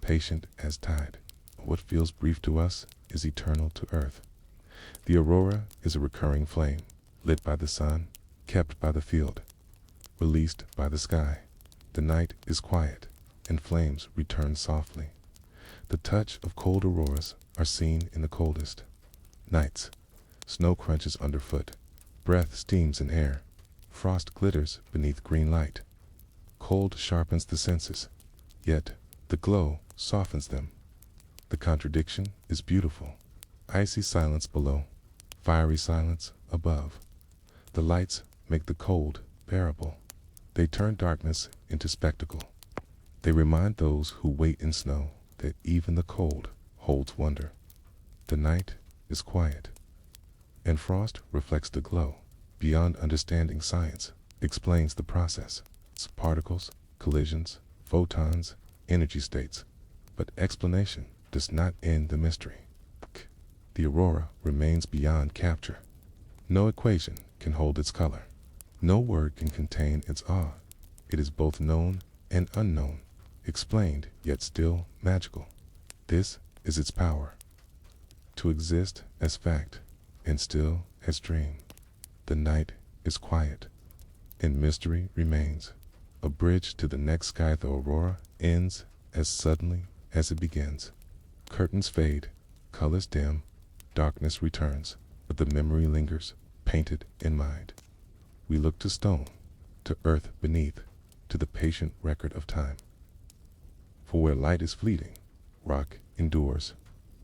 patient as tide. What feels brief to us is eternal to Earth. The aurora is a recurring flame, lit by the sun, kept by the field, released by the sky. The night is quiet, and flames return softly. The touch of cold auroras are seen in the coldest nights. Snow crunches underfoot, breath steams in air, frost glitters beneath green light. Cold sharpens the senses, yet the glow softens them. The contradiction is beautiful. Icy silence below, fiery silence above. The lights make the cold bearable. They turn darkness into spectacle. They remind those who wait in snow that even the cold holds wonder. The night is quiet, and frost reflects the glow. Beyond understanding, science explains the process. Its particles collisions, photons, energy states. But explanation does not end the mystery. The aurora remains beyond capture. No equation can hold its color. No word can contain its awe. It is both known and unknown, explained yet still magical. This is its power, to exist as fact and still as dream. The night is quiet, and mystery remains. A bridge to the next sky. The aurora ends as suddenly as it begins. Curtains fade, colors dim, darkness returns, but the memory lingers, painted in mind. We look to stone, to earth beneath, to the patient record of time. For where light is fleeting, rock endures,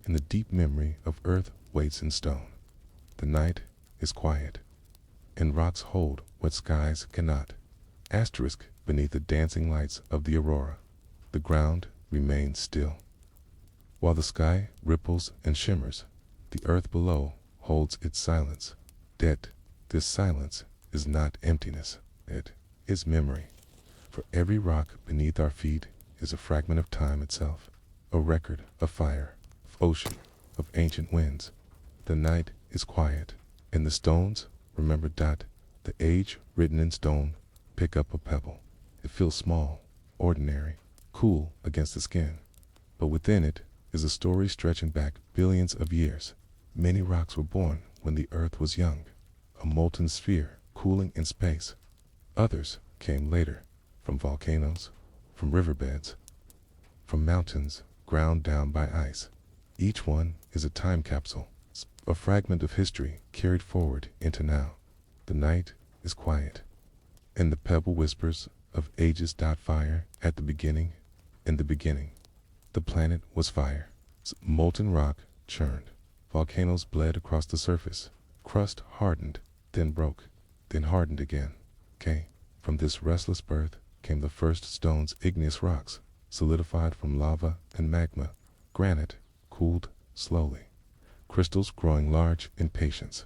and the deep memory of earth waits in stone. The night is quiet, and rocks hold what skies cannot. Asterisk beneath the dancing lights of the aurora, the ground remains still. While the sky ripples and shimmers, the earth below holds its silence. Yet this silence is not emptiness, it is memory. For every rock beneath our feet is a fragment of time itself, a record of fire, of ocean, of ancient winds. The night is quiet, and the stones remember. The age written in stone. Pick up a pebble. It feels small, ordinary, cool against the skin. But within it is a story stretching back billions of years. Many rocks were born when the earth was young, a molten sphere cooling in space. Others came later, from volcanoes, from riverbeds, from mountains ground down by ice. Each one is a time capsule, a fragment of history carried forward into now. The night is quiet, and the pebble whispers of ages. Fire at the beginning. In the beginning, the planet was fire. Molten rock churned. Volcanoes bled across the surface. Crust hardened, then broke, then hardened again. From this restless birth came the first stones. Igneous rocks, solidified from lava and magma. Granite, cooled slowly. Crystals growing large in patience.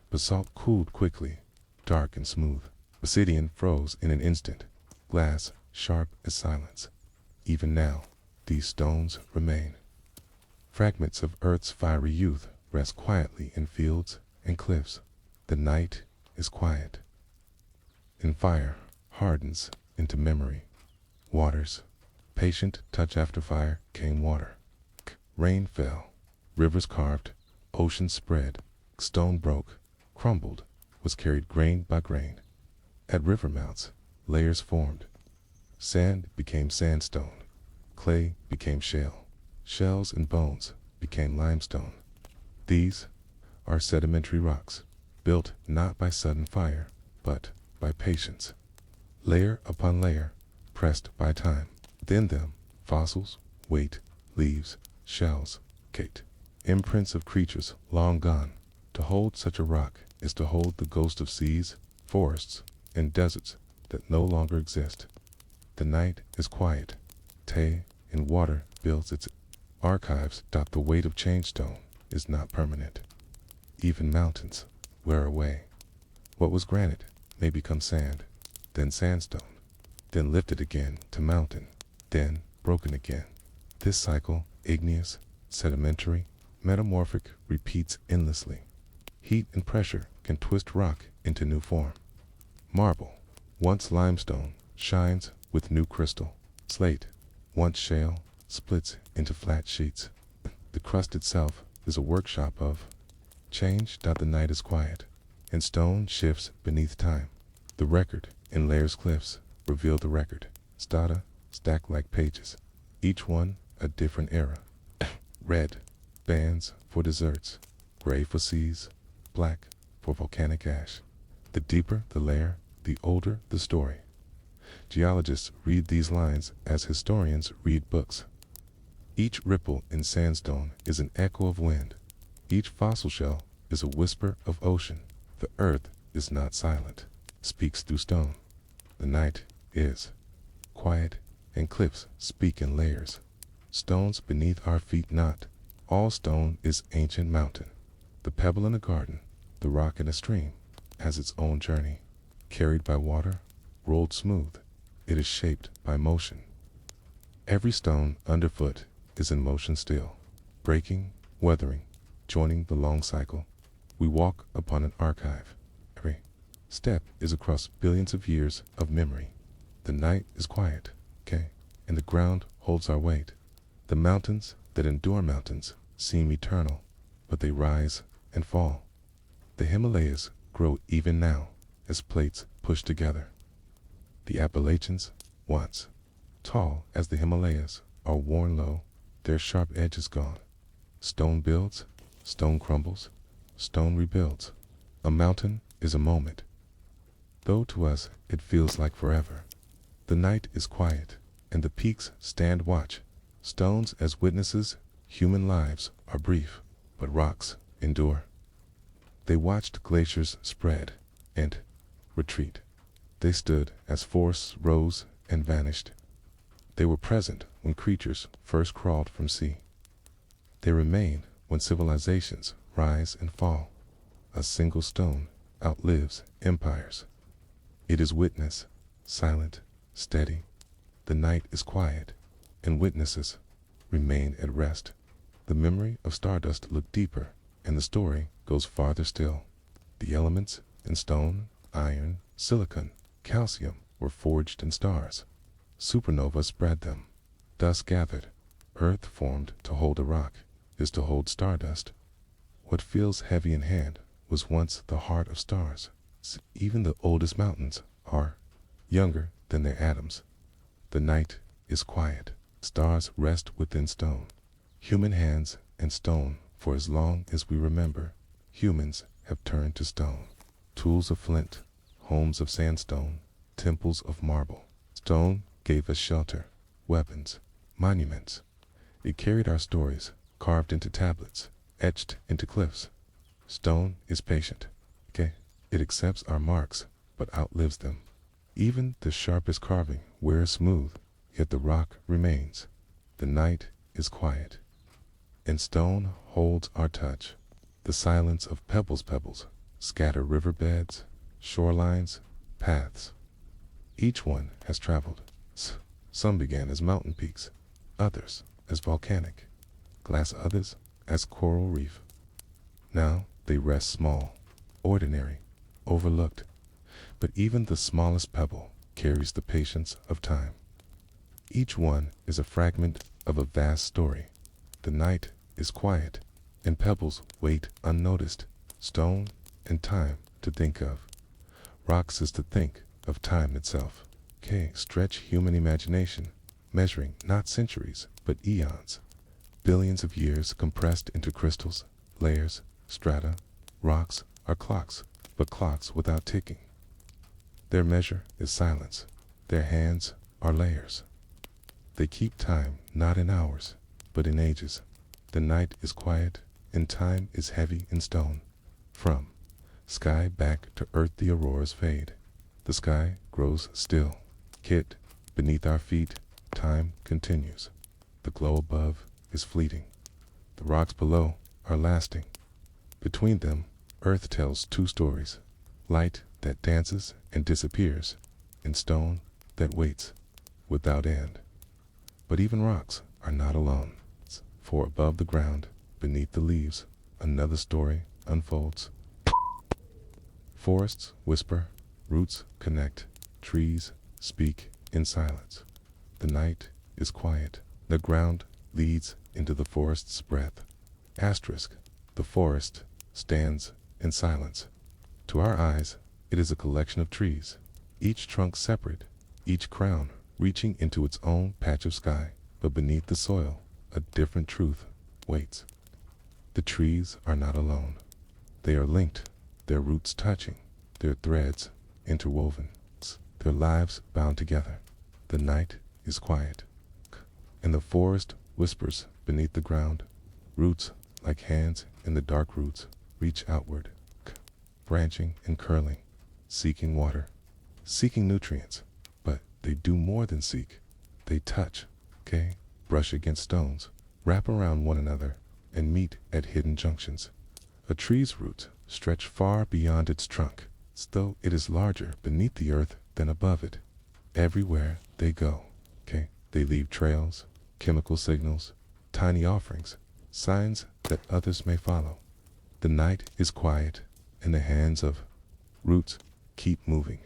Basalt cooled quickly, dark and smooth. Obsidian froze in an instant. Glass sharp as silence. Even now, these stones remain. Fragments of Earth's fiery youth rest quietly in fields and cliffs. The night is quiet, and fire hardens into memory. Waters, patient touch. After fire came water. Rain fell, rivers carved, oceans spread. Stone broke, crumbled, was carried grain by grain. At river mouths, layers formed. Sand became sandstone. Clay became shale. Shells and bones became limestone. These are sedimentary rocks, built not by sudden fire, but by patience. Layer upon layer, pressed by time. Within them, fossils, weight, leaves, shells, caked. Imprints of creatures long gone. To hold such a rock is to hold the ghost of seas, forests, and deserts that no longer exist. The night is quiet. And water builds its archives. The weight of changestone is not permanent. Even mountains wear away. What was granite may become sand, then sandstone, then lifted again to mountain, then broken again. This cycle, igneous, sedimentary, metamorphic, repeats endlessly. Heat and pressure can twist rock into new form. Marble, once limestone, shines with new crystal. Slate, once shale, splits into flat sheets. The crust itself is a workshop of change. The night is quiet, and stone shifts beneath time. The record in layers cliffs reveal the record. Strata stacked like pages, each one a different era. Red, bands for deserts, gray for seas, black for volcanic ash. The deeper the layer, the older the story. Geologists read these lines as historians read books. Each ripple in sandstone is an echo of wind. Each fossil shell is a whisper of ocean. The earth is not silent, speaks through stone. The night is quiet, and cliffs speak in layers. Stones beneath our feet not. All stone is ancient mountain. The pebble in a garden, the rock in a stream, has its own journey. Carried by water, rolled smooth, It is shaped by motion. Every stone underfoot is in motion still, breaking, weathering, joining the long cycle. We walk upon an archive. Every step is across billions of years of memory. The night is quiet, okay, and the ground holds our weight. The mountains that endure mountains seem eternal, but they rise and fall. The Himalayas grow even now as plates push together. The Appalachians, once tall as the Himalayas, are worn low, their sharp edges gone. Stone builds, stone crumbles, stone rebuilds. A mountain is a moment, though to us it feels like forever. The night is quiet, and the peaks stand watch. Stones as witnesses, human lives are brief, but rocks endure. They watched glaciers spread and retreat. They stood as forests rose and vanished. They were present when creatures first crawled from sea. They remain when civilizations rise and fall. A single stone outlives empires. It is witness, silent, steady. The night is quiet, and witnesses remain at rest. The memory of stardust looked deeper, and the story goes farther still. The elements in stone, iron, silicon, calcium were forged in stars. Supernovas spread them. Dust gathered. Earth formed to hold a rock, is to hold stardust. What feels heavy in hand was once the heart of stars. Even the oldest mountains are younger than their atoms. The night is quiet. Stars rest within stone. Human hands and stone, for as long as we remember, humans have turned to stone. Tools of flint, homes of sandstone, temples of marble. Stone gave us shelter, weapons, monuments. It carried our stories, carved into tablets, etched into cliffs. Stone is patient, okay? It accepts our marks, but outlives them. Even the sharpest carving wears smooth, yet the rock remains. The night is quiet, and stone holds our touch. The silence of pebbles scatter riverbeds, shorelines, paths. Each one has traveled. Some began as mountain peaks, others as volcanic, glass others as coral reef. Now they rest small, ordinary, overlooked. But even the smallest pebble carries the patience of time. Each one is a fragment of a vast story. The night is quiet, and pebbles wait unnoticed. Stone and time to think of. Rocks is to think of time itself. Stretch human imagination, measuring not centuries, but eons. Billions of years compressed into crystals, layers, strata. Rocks are clocks, but clocks without ticking. Their measure is silence. Their hands are layers. They keep time not in hours, but in ages. The night is quiet, and time is heavy in stone. From sky back to earth the auroras fade. The sky grows still. Hid beneath our feet, time continues. The glow above is fleeting. The rocks below are lasting. Between them, earth tells two stories. Light that dances and disappears, and stone that waits without end. But even rocks are not alone, for above the ground, beneath the leaves, another story unfolds. Forests whisper, roots connect, trees speak in silence. The night is quiet. The ground leads into the forest's breath. Asterisk, the forest stands in silence. To our eyes, it is a collection of trees, each trunk separate, each crown reaching into its own patch of sky. But beneath the soil, a different truth waits. The trees are not alone. They are linked, their roots touching, their threads interwoven, their lives bound together. The night is quiet, and the forest whispers beneath the ground. Roots, like hands in the dark roots, reach outward, branching and curling, seeking water, seeking nutrients. But they do more than seek. They touch, brush against stones, wrap around one another, and meet at hidden junctions. A tree's roots stretch far beyond its trunk, as though it is larger beneath the earth than above it. everywhere they go. Okay? They leave trails, chemical signals, tiny offerings, signs that others may follow. The night is quiet, and the hands of roots keep moving.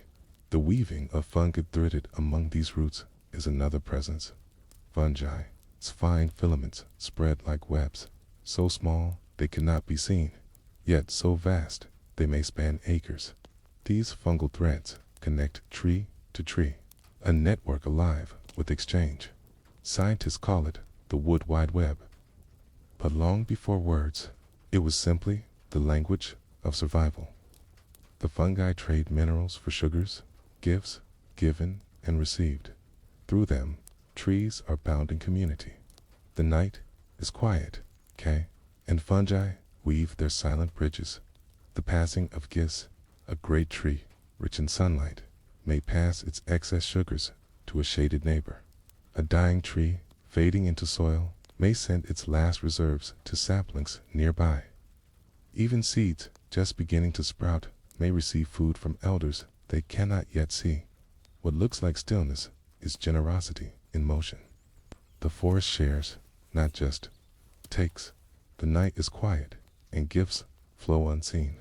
The weaving of fungi threaded among these roots is another presence. Fungi, its fine filaments spread like webs, so small they cannot be seen, yet so vast they may span acres. These fungal threads connect tree to tree, a network alive with exchange. Scientists call it the wood wide web. But long before words, it was simply the language of survival. The fungi trade minerals for sugars, gifts given and received. Through them, trees are bound in community. The night is quiet, okay? And fungi weave their silent bridges. The passing of gifts, a great tree, rich in sunlight, may pass its excess sugars to a shaded neighbor. A dying tree, fading into soil, may send its last reserves to saplings nearby. Even seeds just beginning to sprout may receive food from elders they cannot yet see. What looks like stillness is generosity in motion. The forest shares, not just takes. The night is quiet, and gifts flow unseen.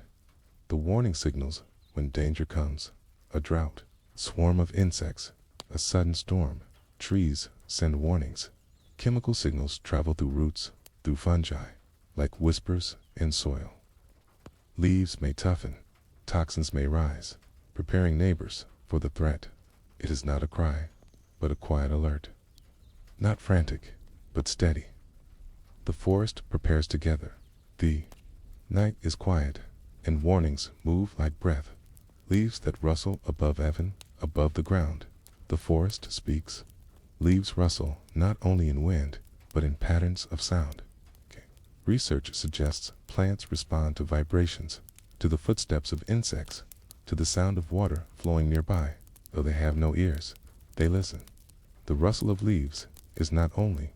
The warning signals when danger comes, a drought, swarm of insects, a sudden storm. Trees send warnings. Chemical signals travel through roots, through fungi, like whispers in soil. Leaves may toughen, toxins may rise, preparing neighbors for the threat. It is not a cry, but a quiet alert. Not frantic, but steady. The forest prepares together. The night is quiet, and warnings move like breath. Leaves that rustle above heaven, above the ground. The forest speaks. Leaves rustle not only in wind, but in patterns of sound. Okay. Research suggests plants respond to vibrations, to the footsteps of insects, to the sound of water flowing nearby. Though they have no ears, they listen. The rustle of leaves is not only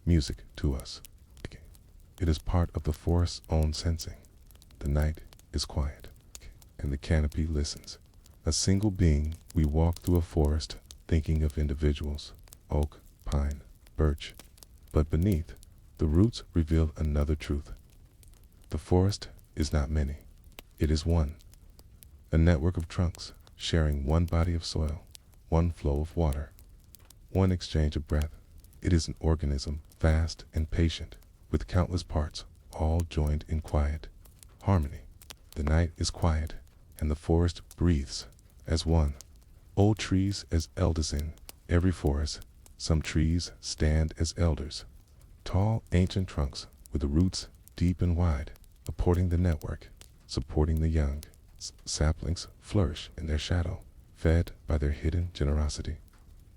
music to us. Okay. It is part of the forest's own sensing. The night is quiet, and the canopy listens. A single being, we walk through a forest thinking of individuals, oak, pine, birch. But beneath, the roots reveal another truth. The forest is not many. It is one. A network of trunks sharing one body of soil, one flow of water, one exchange of breath. It is an organism vast and patient, with countless parts, all joined in quiet harmony. The night is quiet, and the forest breathes as one. Old trees as elders in every forest. Some trees stand as elders, tall ancient trunks with the roots deep and wide, supporting the network, supporting the young. Saplings flourish in their shadow, fed by their hidden generosity.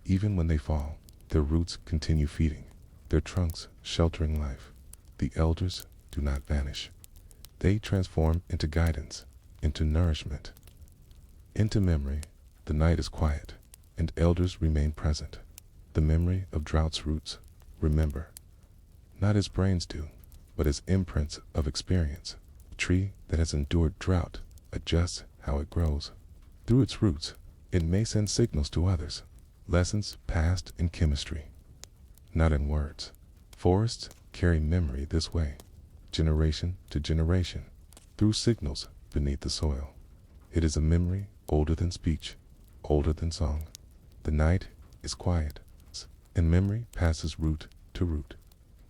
Even when they fall, their roots continue feeding, their trunks sheltering life. The elders do not vanish. They transform into guidance, into nourishment, into memory. The night is quiet, and elders remain present. The memory of drought's roots remember, not as brains do, but as imprints of experience. A tree that has endured drought adjusts how it grows. Through its roots, it may send signals to others, lessons passed in chemistry, not in words. Forests carry memory this way, generation to generation, through signals beneath the soil. It is a memory older than speech, older than song. The night is quiet, and memory passes root to root.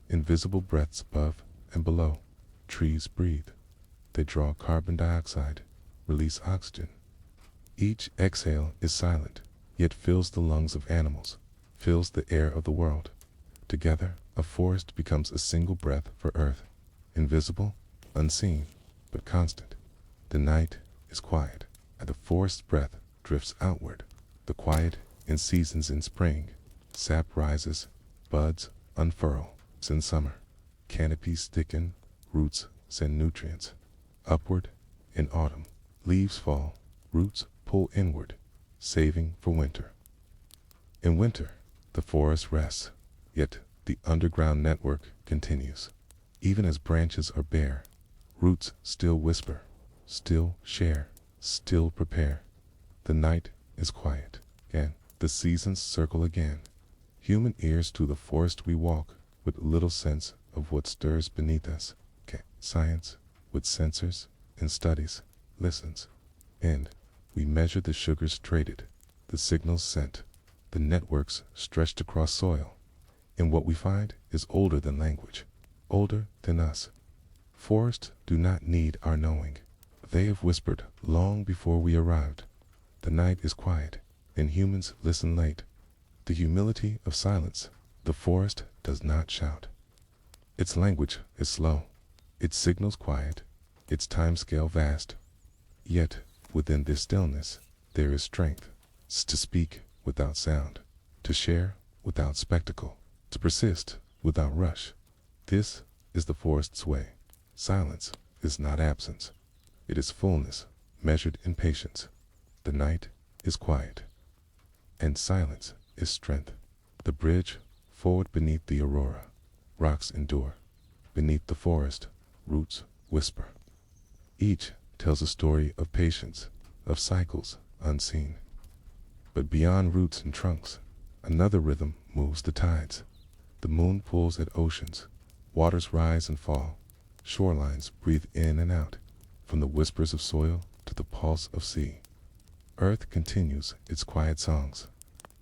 Invisible breaths above and below. Trees breathe. They draw carbon dioxide, release oxygen. Each exhale is silent, yet fills the lungs of animals, fills the air of the world. Together, a forest becomes a single breath for Earth, invisible, unseen, but constant. The night is quiet, and the forest's breath drifts outward. The quiet in seasons in spring. Sap rises, buds unfurl. In summer, canopies thicken, roots send nutrients. Upward in autumn, leaves fall, roots pull inward, saving for winter. In winter, the forest rests, yet the underground network continues. Even as branches are bare, roots still whisper, still share, still prepare. The night is quiet, and The seasons circle again. Human ears to the forest we walk, with little sense of what stirs beneath us. Science, with sensors and studies, listens. And we measure the sugars traded, the signals sent, the networks stretched across soil. And what we find is older than language, older than us. Forests do not need our knowing. They have whispered long before we arrived. The night is quiet, and humans listen late. The humility of silence. The forest does not shout. Its language is slow, its signals quiet, its time scale vast. Yet, within this stillness, there is strength. To speak without sound, to share without spectacle, to persist without rush. This is the forest's way. Silence is not absence. It is fullness, measured in patience. The night is quiet, and silence is strength. The bridge forward beneath the aurora. Rocks endure. Beneath the forest, roots whisper. Each tells a story of patience, of cycles unseen. But beyond roots and trunks, another rhythm moves the tides. The moon pulls at oceans. Waters rise and fall. Shorelines breathe in and out, from the whispers of soil to the pulse of sea. Earth continues its quiet songs.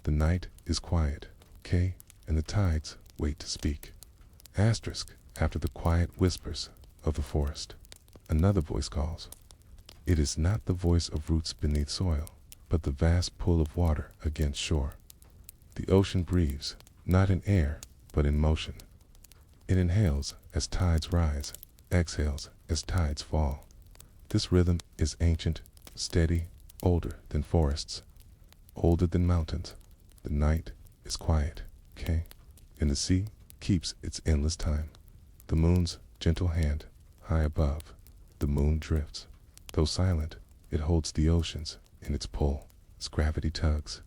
The night is quiet, and the tides wait to speak. Asterisk after the quiet whispers of the forest. Another voice calls. It is not the voice of roots beneath soil, but the vast pull of water against shore. The ocean breathes, not in air, but in motion. It inhales as tides rise, exhales as tides fall. This rhythm is ancient, steady, older than forests, older than mountains. The night is quiet, and the sea keeps its endless time. The moon's gentle hand, high above, the moon drifts. Though silent, it holds the oceans in its pull. Its gravity tugs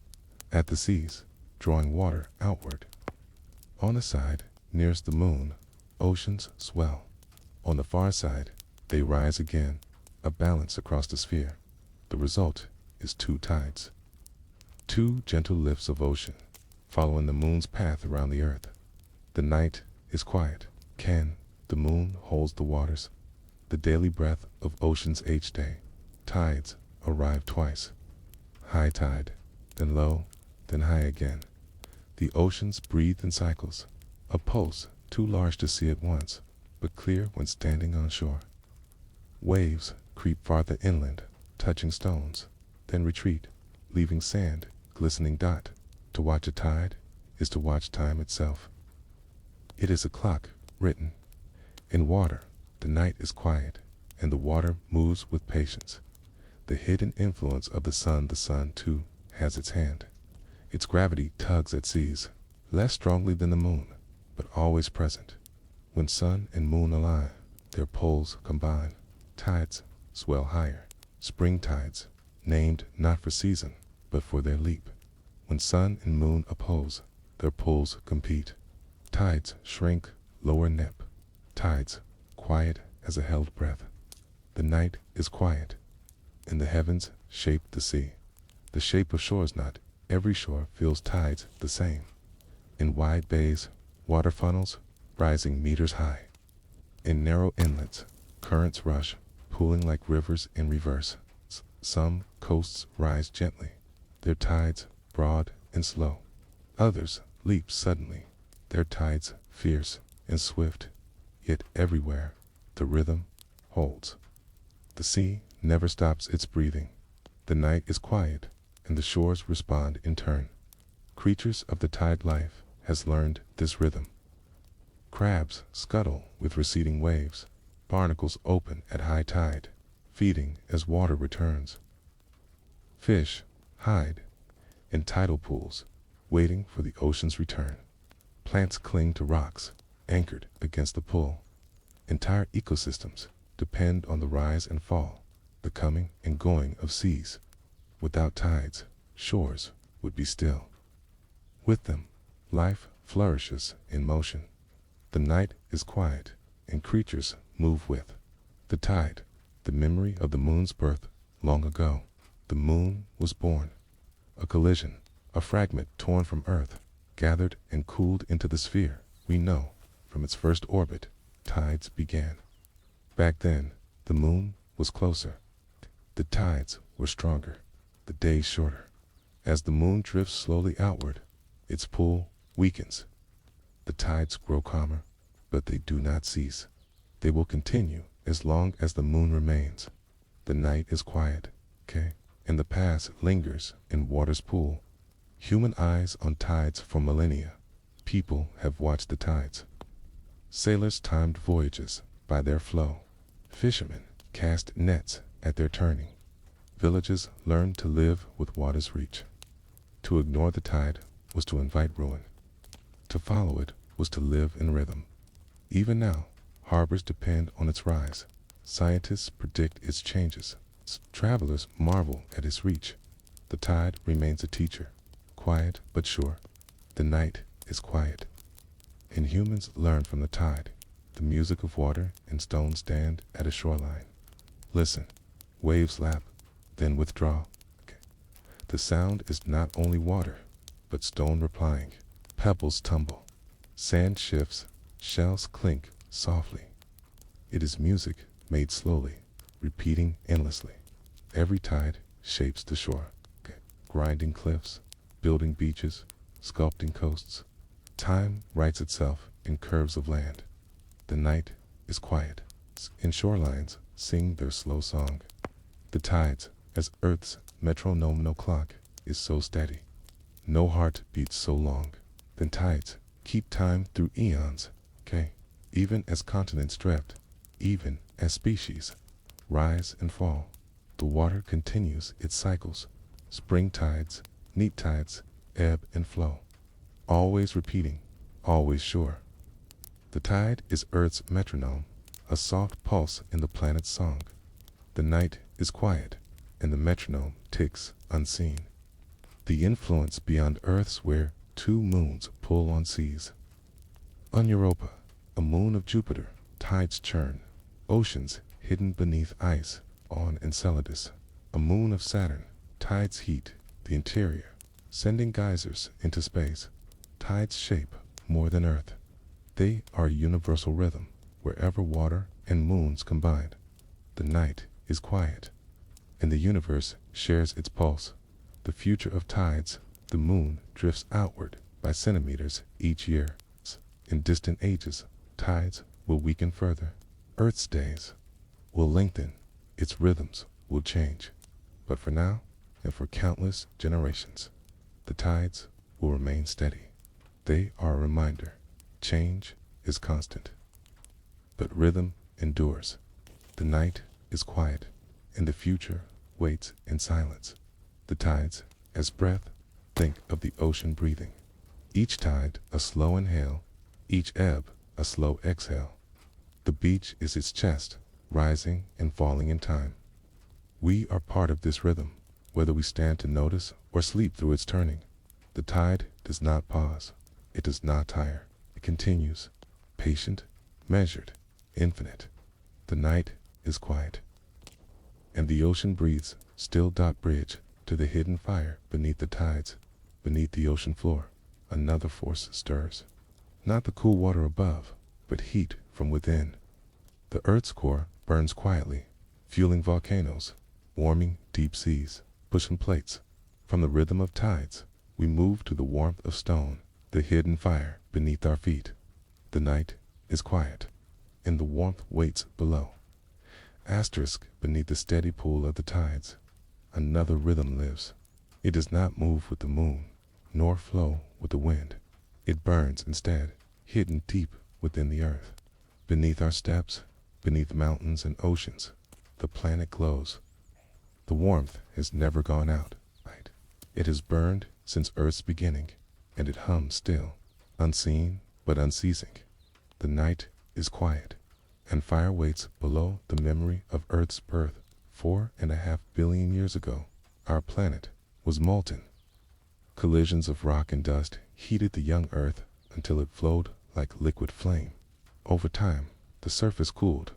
at the seas, drawing water outward. On the side nearest the moon, oceans swell. On the far side, they rise again, a balance across the sphere. The result is two tides. Two gentle lifts of ocean, following the moon's path around the earth. The night is quiet. The moon holds the waters. The daily breath of oceans each day. Tides arrive twice. High tide, then low, then high again. The oceans breathe in cycles, a pulse too large to see at once, but clear when standing on shore. Waves creep farther inland, touching stones, then retreat, leaving sand, glistening dot. To watch a tide is to watch time itself. It is a clock written in water. The night is quiet, and the water moves with patience. The hidden influence of the sun too has its hand. Its gravity tugs at seas, less strongly than the moon, but always present. When sun and moon align, their poles combine. Tides swell higher. Spring tides, named not for season, but for their leap. When sun and moon oppose, their poles compete. Tides shrink, lower nip. Tides, quiet as a held breath. The night is quiet, and the heavens shape the sea. The shape of shores not every shore feels tides the same. In wide bays, water funnels, rising meters high. In narrow inlets, currents rush, pooling like rivers in reverse. Some coasts rise gently, their tides broad and slow. Others leap suddenly, their tides fierce and swift. Yet everywhere, the rhythm holds. The sea never stops its breathing. The night is quiet, and the shores respond in turn. Creatures of the tide life has learned this rhythm. Crabs scuttle with receding waves. Barnacles open at high tide, feeding as water returns. Fish hide in tidal pools, waiting for the ocean's return. Plants cling to rocks, anchored against the pull. Entire ecosystems depend on the rise and fall, the coming and going of seas. Without tides, shores would be still. With them, life flourishes in motion. The night is quiet, and creatures move with the tide. The memory of the moon's birth long ago. The moon was born. A collision, a fragment torn from Earth, gathered and cooled into the sphere. We know, from its first orbit, tides began. Back then, the moon was closer. The tides were stronger, the days shorter. As the moon drifts slowly outward, its pull weakens. The tides grow calmer, but they do not cease. They will continue as long as the moon remains. The night is quiet, okay? And the past lingers in water's pool. Human eyes on tides for millennia. People have watched the tides. Sailors timed voyages by their flow. Fishermen cast nets at their turning. Villages learned to live with water's reach. To ignore the tide was to invite ruin. To follow it was to live in rhythm. Even now, harbors depend on its rise. Scientists predict its changes. Travelers marvel at its reach. The tide remains a teacher, quiet but sure. The night is quiet. And humans learn from the tide. The music of water and stone stand at a shoreline. Listen, waves lap, then withdraw. The sound is not only water, but stone replying. Pebbles tumble, sand shifts, shells clink softly. It is music made slowly, repeating endlessly. Every tide shapes the shore, grinding cliffs, building beaches, sculpting coasts. Time writes itself in curves of land. The night is quiet, and shorelines sing their slow song. The tides, as Earth's metronomical clock, is so steady. No heart beats so long. Then tides keep time through eons, okay? Even as continents drift, even as species rise and fall, the water continues its cycles. Spring tides, neap tides, ebb and flow. Always repeating, always sure. The tide is Earth's metronome, a soft pulse in the planet's song. The night is quiet, and the metronome ticks unseen. The influence beyond Earth's where 2 moons pull on seas. On Europa, a moon of Jupiter, tides churn, oceans hidden beneath ice. On Enceladus, a moon of Saturn, tides heat the interior, sending geysers into space. Tides shape more than Earth. They are a universal rhythm, wherever water and moons combine. The night is quiet, and the universe shares its pulse. The future of tides, the moon drifts outward by centimeters each year. In distant ages, tides will weaken further. Earth's days will lengthen, its rhythms will change. But for now, and for countless generations, the tides will remain steady. They are a reminder. Change is constant, but rhythm endures. The night is quiet, and the future waits in silence. The tides, as breath, think of the ocean breathing. Each tide a slow inhale, each ebb a slow exhale. The beach is its chest, rising and falling in time. We are part of this rhythm, whether we stand to notice or sleep through its turning. The tide does not pause. It does not tire. It continues, patient, measured, infinite. The night is quiet, and the ocean breathes, still. Bridge to the hidden fire beneath the tides. Beneath the ocean floor, another force stirs. Not the cool water above, but heat from within. The Earth's core burns quietly, fueling volcanoes, warming deep seas, pushing plates. From the rhythm of tides, we move to the warmth of stone, the hidden fire beneath our feet. The night is quiet, and the warmth waits below. Asterisk beneath the steady pool of the tides, another rhythm lives. It does not move with the moon, nor flow with the wind. It burns instead, hidden deep within the earth. Beneath our steps, beneath mountains and oceans, the planet glows. The warmth has never gone out. It has burned since Earth's beginning, and it hums still, unseen but unceasing. The night is quiet, and fire waits below the memory of Earth's birth. 4.5 billion years ago, our planet was molten. Collisions of rock and dust heated the young Earth until it flowed like liquid flame. Over time, the surface cooled,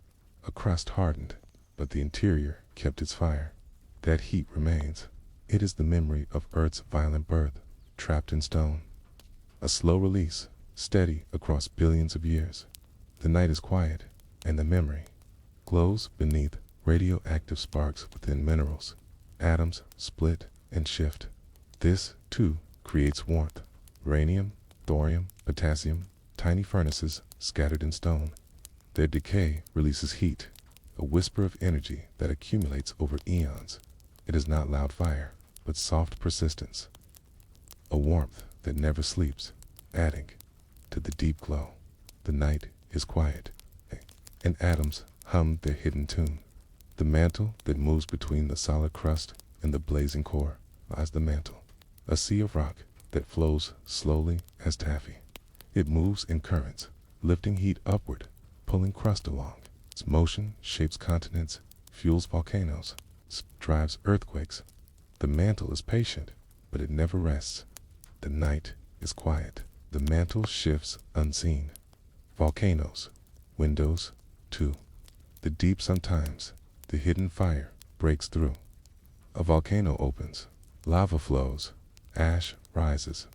a crust hardened, but the interior kept its fire. That heat remains. It is the memory of Earth's violent birth. trapped in stone. A slow release, steady across billions of years. The night is quiet, and the memory glows beneath radioactive sparks within minerals. Atoms split and shift. This, too, creates warmth. Uranium, thorium, potassium, tiny furnaces scattered in stone. Their decay releases heat, a whisper of energy that accumulates over eons. It is not loud fire, but soft persistence. A warmth that never sleeps, adding to the deep glow. The night is quiet, and atoms hum their hidden tune. The mantle that moves between the solid crust and the blazing core lies the mantle, a sea of rock that flows slowly as taffy. It moves in currents, lifting heat upward, pulling crust along. Its motion shapes continents, fuels volcanoes, drives earthquakes. The mantle is patient, but it never rests. The night is quiet. The mantle shifts unseen. Volcanoes, windows, too. The deep sometimes, the hidden fire breaks through. A volcano opens, lava flows, ash rises.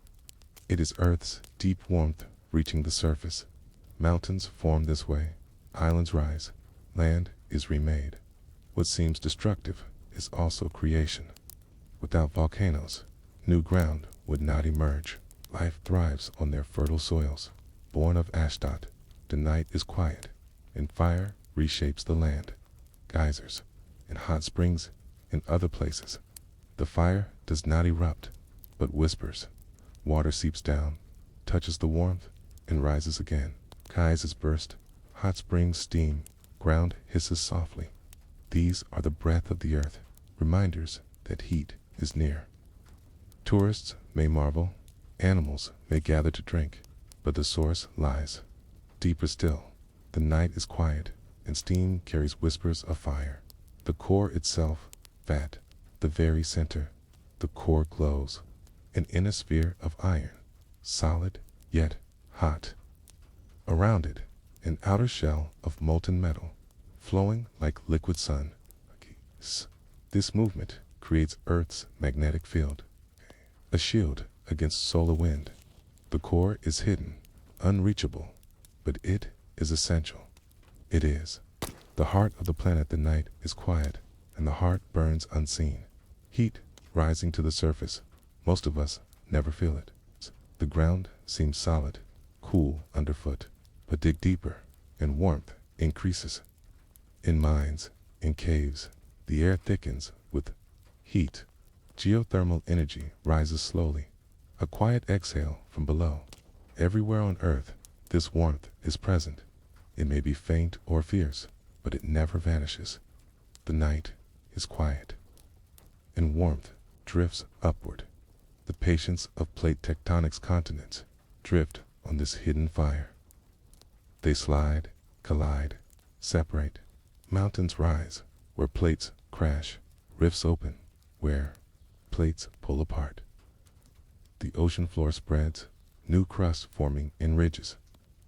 It is Earth's deep warmth reaching the surface. Mountains form this way, islands rise, land is remade. What seems destructive is also creation. Without volcanoes, new ground would not emerge. Life thrives on their fertile soils. Born of Ashdod, the night is quiet, and fire reshapes the land. Geysers and hot springs in other places. The fire does not erupt, but whispers. Water seeps down, touches the warmth, and rises again. Geysers burst, hot springs steam, ground hisses softly. These are the breath of the earth, reminders that heat is near. Tourists may marvel, animals may gather to drink, but the source lies deeper still. The night is quiet, and steam carries whispers of fire. The core itself, fat, the very center, the core glows, an inner sphere of iron, solid yet hot. Around it, an outer shell of molten metal, flowing like liquid sun. This movement creates Earth's magnetic field, a shield against solar wind. The core is hidden, unreachable, but it is essential. It is the heart of the planet. The night is quiet, and the heart burns unseen. Heat rising to the surface. Most of us never feel it. The ground seems solid, cool underfoot, but dig deeper, and warmth increases. In mines, in caves, the air thickens with heat. Geothermal energy rises slowly, a quiet exhale from below. Everywhere on Earth, this warmth is present. It may be faint or fierce, but it never vanishes. The night is quiet, and warmth drifts upward. The patience of plate tectonic's continents drift on this hidden fire. They slide, collide, separate. Mountains rise where plates crash, rifts open where plates pull apart. The ocean floor spreads, new crust forming in ridges.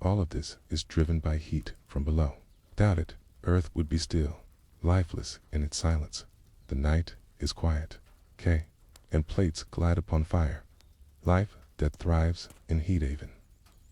All of this is driven by heat from below. Without it, Earth would be still, lifeless in its silence. The night is quiet, and plates glide upon fire. Life that thrives in heat haven.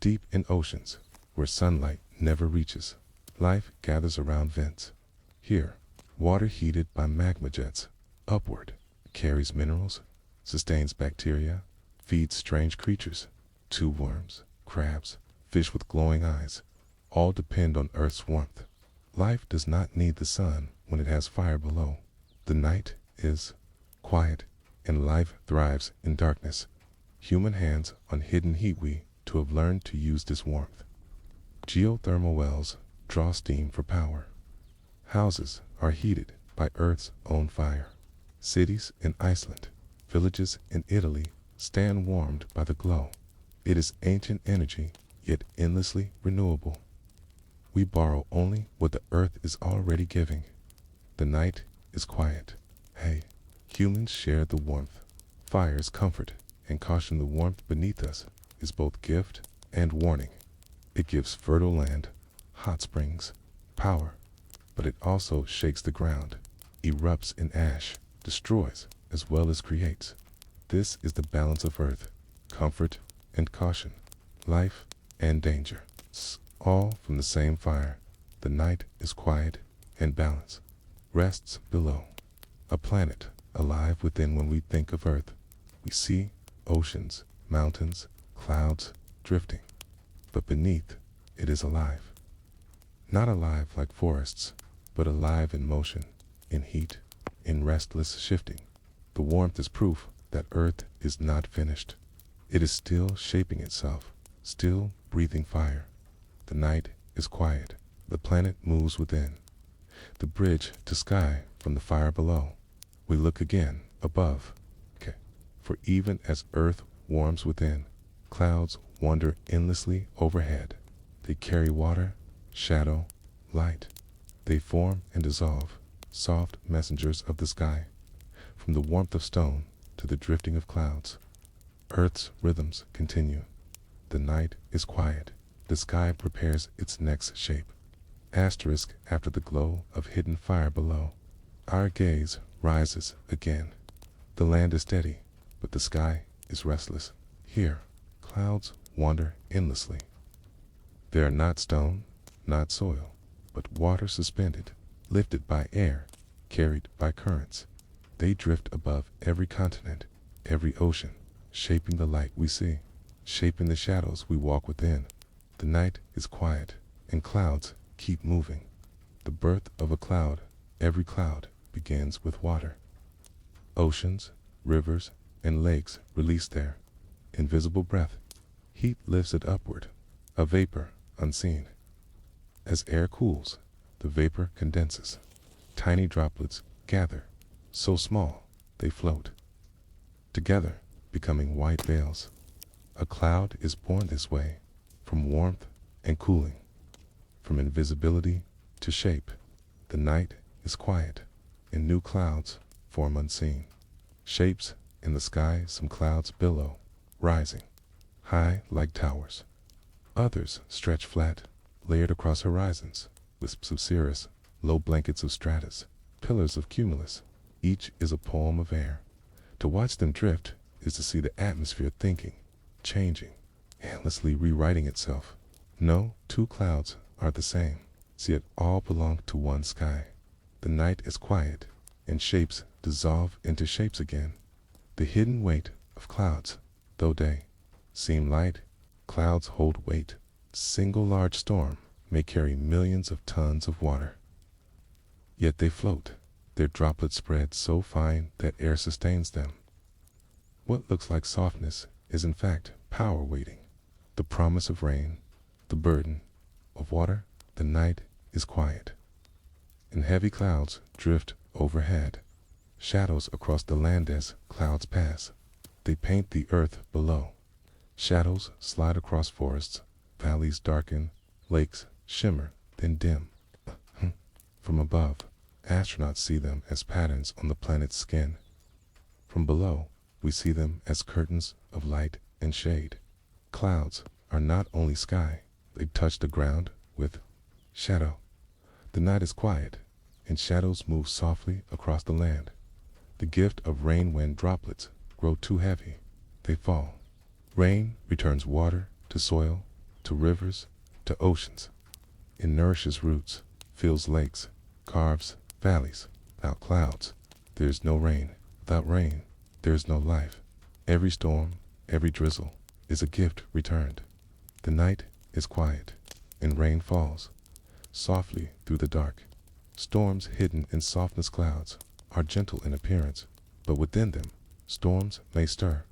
Deep in oceans, where sunlight never reaches, life gathers around vents. Here, water heated by magma jets, upward, carries minerals, sustains bacteria, feeds strange creatures, tube worms, crabs, fish with glowing eyes, all depend on Earth's warmth. Life does not need the sun when it has fire below. The night is quiet, and life thrives in darkness. Human hands on hidden heat we to have learned to use this warmth. Geothermal wells draw steam for power. Houses are heated by Earth's own fire. Cities in Iceland, villages in Italy stand warmed by the glow. It is ancient energy, yet endlessly renewable. We borrow only what the earth is already giving. The night is quiet. Humans share the warmth. Fire's comfort and caution. The warmth beneath us is both gift and warning. It gives fertile land, hot springs, power, but it also shakes the ground, erupts in ash, destroys as well as creates. This is the balance of Earth, comfort and caution, life and danger, all from the same fire. The night is quiet and balance, rests below. A planet alive within. When we think of Earth, we see oceans, mountains, clouds drifting, but beneath it is alive. Not alive like forests, but alive in motion, in heat, in restless shifting. The warmth is proof that Earth is not finished. It is still shaping itself, still breathing fire. The night is quiet. The planet moves within. The bridge to sky from the fire below. We look again, above. For even as Earth warms within, clouds wander endlessly overhead. They carry water, shadow, light. They form and dissolve, soft messengers of the sky. From the warmth of stone to the drifting of clouds, Earth's rhythms continue. The night is quiet. The sky prepares its next shape. Asterisk after the glow of hidden fire below. Our gaze rises again. The land is steady, but the sky is restless. Here, clouds wander endlessly. They are not stone, not soil, but water suspended, lifted by air, carried by currents. They drift above every continent, every ocean, shaping the light we see, shaping the shadows we walk within. The night is quiet, and clouds keep moving. The birth of a cloud, every cloud begins with water. Oceans, rivers, and lakes release their invisible breath. Heat lifts it upward, a vapor unseen. As air cools, the vapor condenses. Tiny droplets gather, so small they float together, becoming white veils. A cloud is born this way, from warmth and cooling, from invisibility to shape. The night is quiet, and new clouds form unseen. Shapes in the sky. Some clouds billow, rising high like towers. Others stretch flat, layered across horizons, wisps of cirrus, low blankets of stratus, pillars of cumulus. Each is a poem of air. To watch them drift is to see the atmosphere thinking, changing, endlessly rewriting itself. No two clouds are the same, yet all belong to one sky. The night is quiet, and shapes dissolve into shapes again. The hidden weight of clouds, though day seem light, clouds hold weight. Single large storm may carry millions of tons of water. Yet they float, their droplets spread so fine that air sustains them. What looks like softness is in fact power waiting. The promise of rain, the burden of water. The night is quiet, and heavy clouds drift overhead. Shadows across the land as clouds pass. They paint the earth below. Shadows slide across forests, valleys darken, lakes shimmer, then dim. From above, astronauts see them as patterns on the planet's skin. From below, we see them as curtains of light and shade. Clouds are not only sky, they touch the ground with shadow. The night is quiet, and shadows move softly across the land. The gift of rain. When droplets grow too heavy, they fall. Rain returns water to soil, to rivers, to oceans. It nourishes roots, fills lakes, carves valleys. Without clouds, there is no rain. Without rain, there is no life. Every storm, every drizzle is a gift returned. The night is quiet, and rain falls softly through the dark. Storms hidden in softness. Clouds are gentle in appearance, but within them, storms may stir.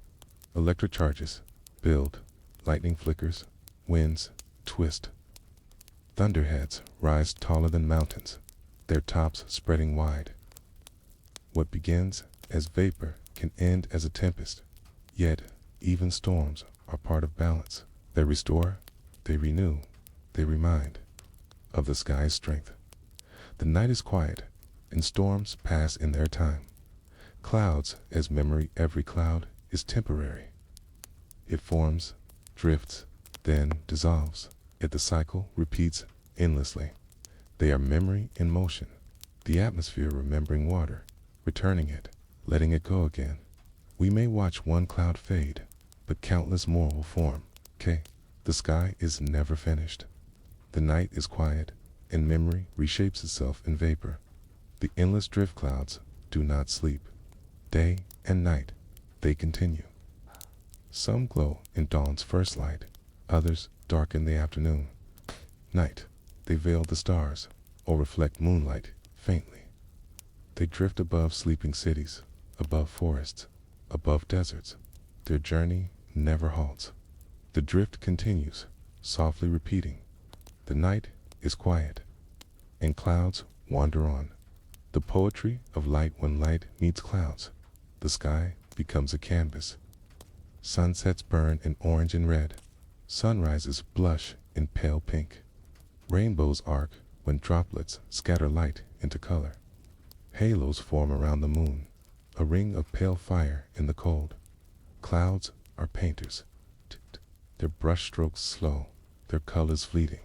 Electric charges build, lightning flickers, winds twist. Thunderheads rise taller than mountains, their tops spreading wide. What begins as vapor can end as a tempest, yet even storms are part of balance. They restore, they renew, they remind of the sky's strength. The night is quiet, and storms pass in their time. Clouds as memory. Every cloud is temporary. It forms, drifts, then dissolves. Yet the cycle repeats endlessly. They are memory in motion, the atmosphere remembering water, returning it, letting it go again. We may watch one cloud fade, but countless more will form. Okay? The sky is never finished. The night is quiet, and memory reshapes itself in vapor. The endless drift clouds do not sleep. Day and night, they continue. Some glow in dawn's first light, others darken the afternoon. Night, they veil the stars, or reflect moonlight faintly. They drift above sleeping cities, above forests, above deserts. Their journey never halts. The drift continues, softly repeating. The night is quiet, and clouds wander on. The poetry of light when light meets clouds. The sky becomes a canvas. Sunsets burn in orange and red. Sunrises blush in pale pink. Rainbows arc when droplets scatter light into color. Halos form around the moon, a ring of pale fire in the cold. Clouds are painters. Their brushstrokes slow, their colors fleeting.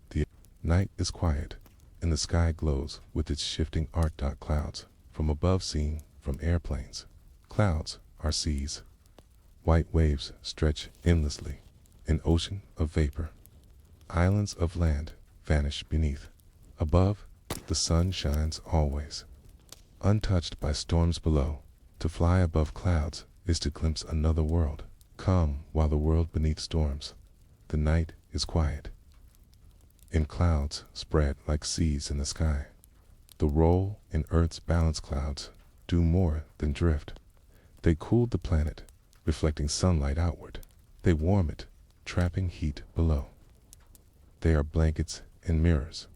The night is quiet, and the sky glows with its shifting art. Clouds, from above seen from airplanes. Clouds are seas. White waves stretch endlessly, an ocean of vapor. Islands of land vanish beneath. Above, the sun shines always. Untouched by storms below, to fly above clouds is to glimpse another world. Calm while the world beneath storms. The night is quiet, and clouds spread like seas in the sky. The role in Earth's balance clouds do more than drift. They cool the planet, reflecting sunlight outward. They warm it, trapping heat below. They are blankets and mirrors,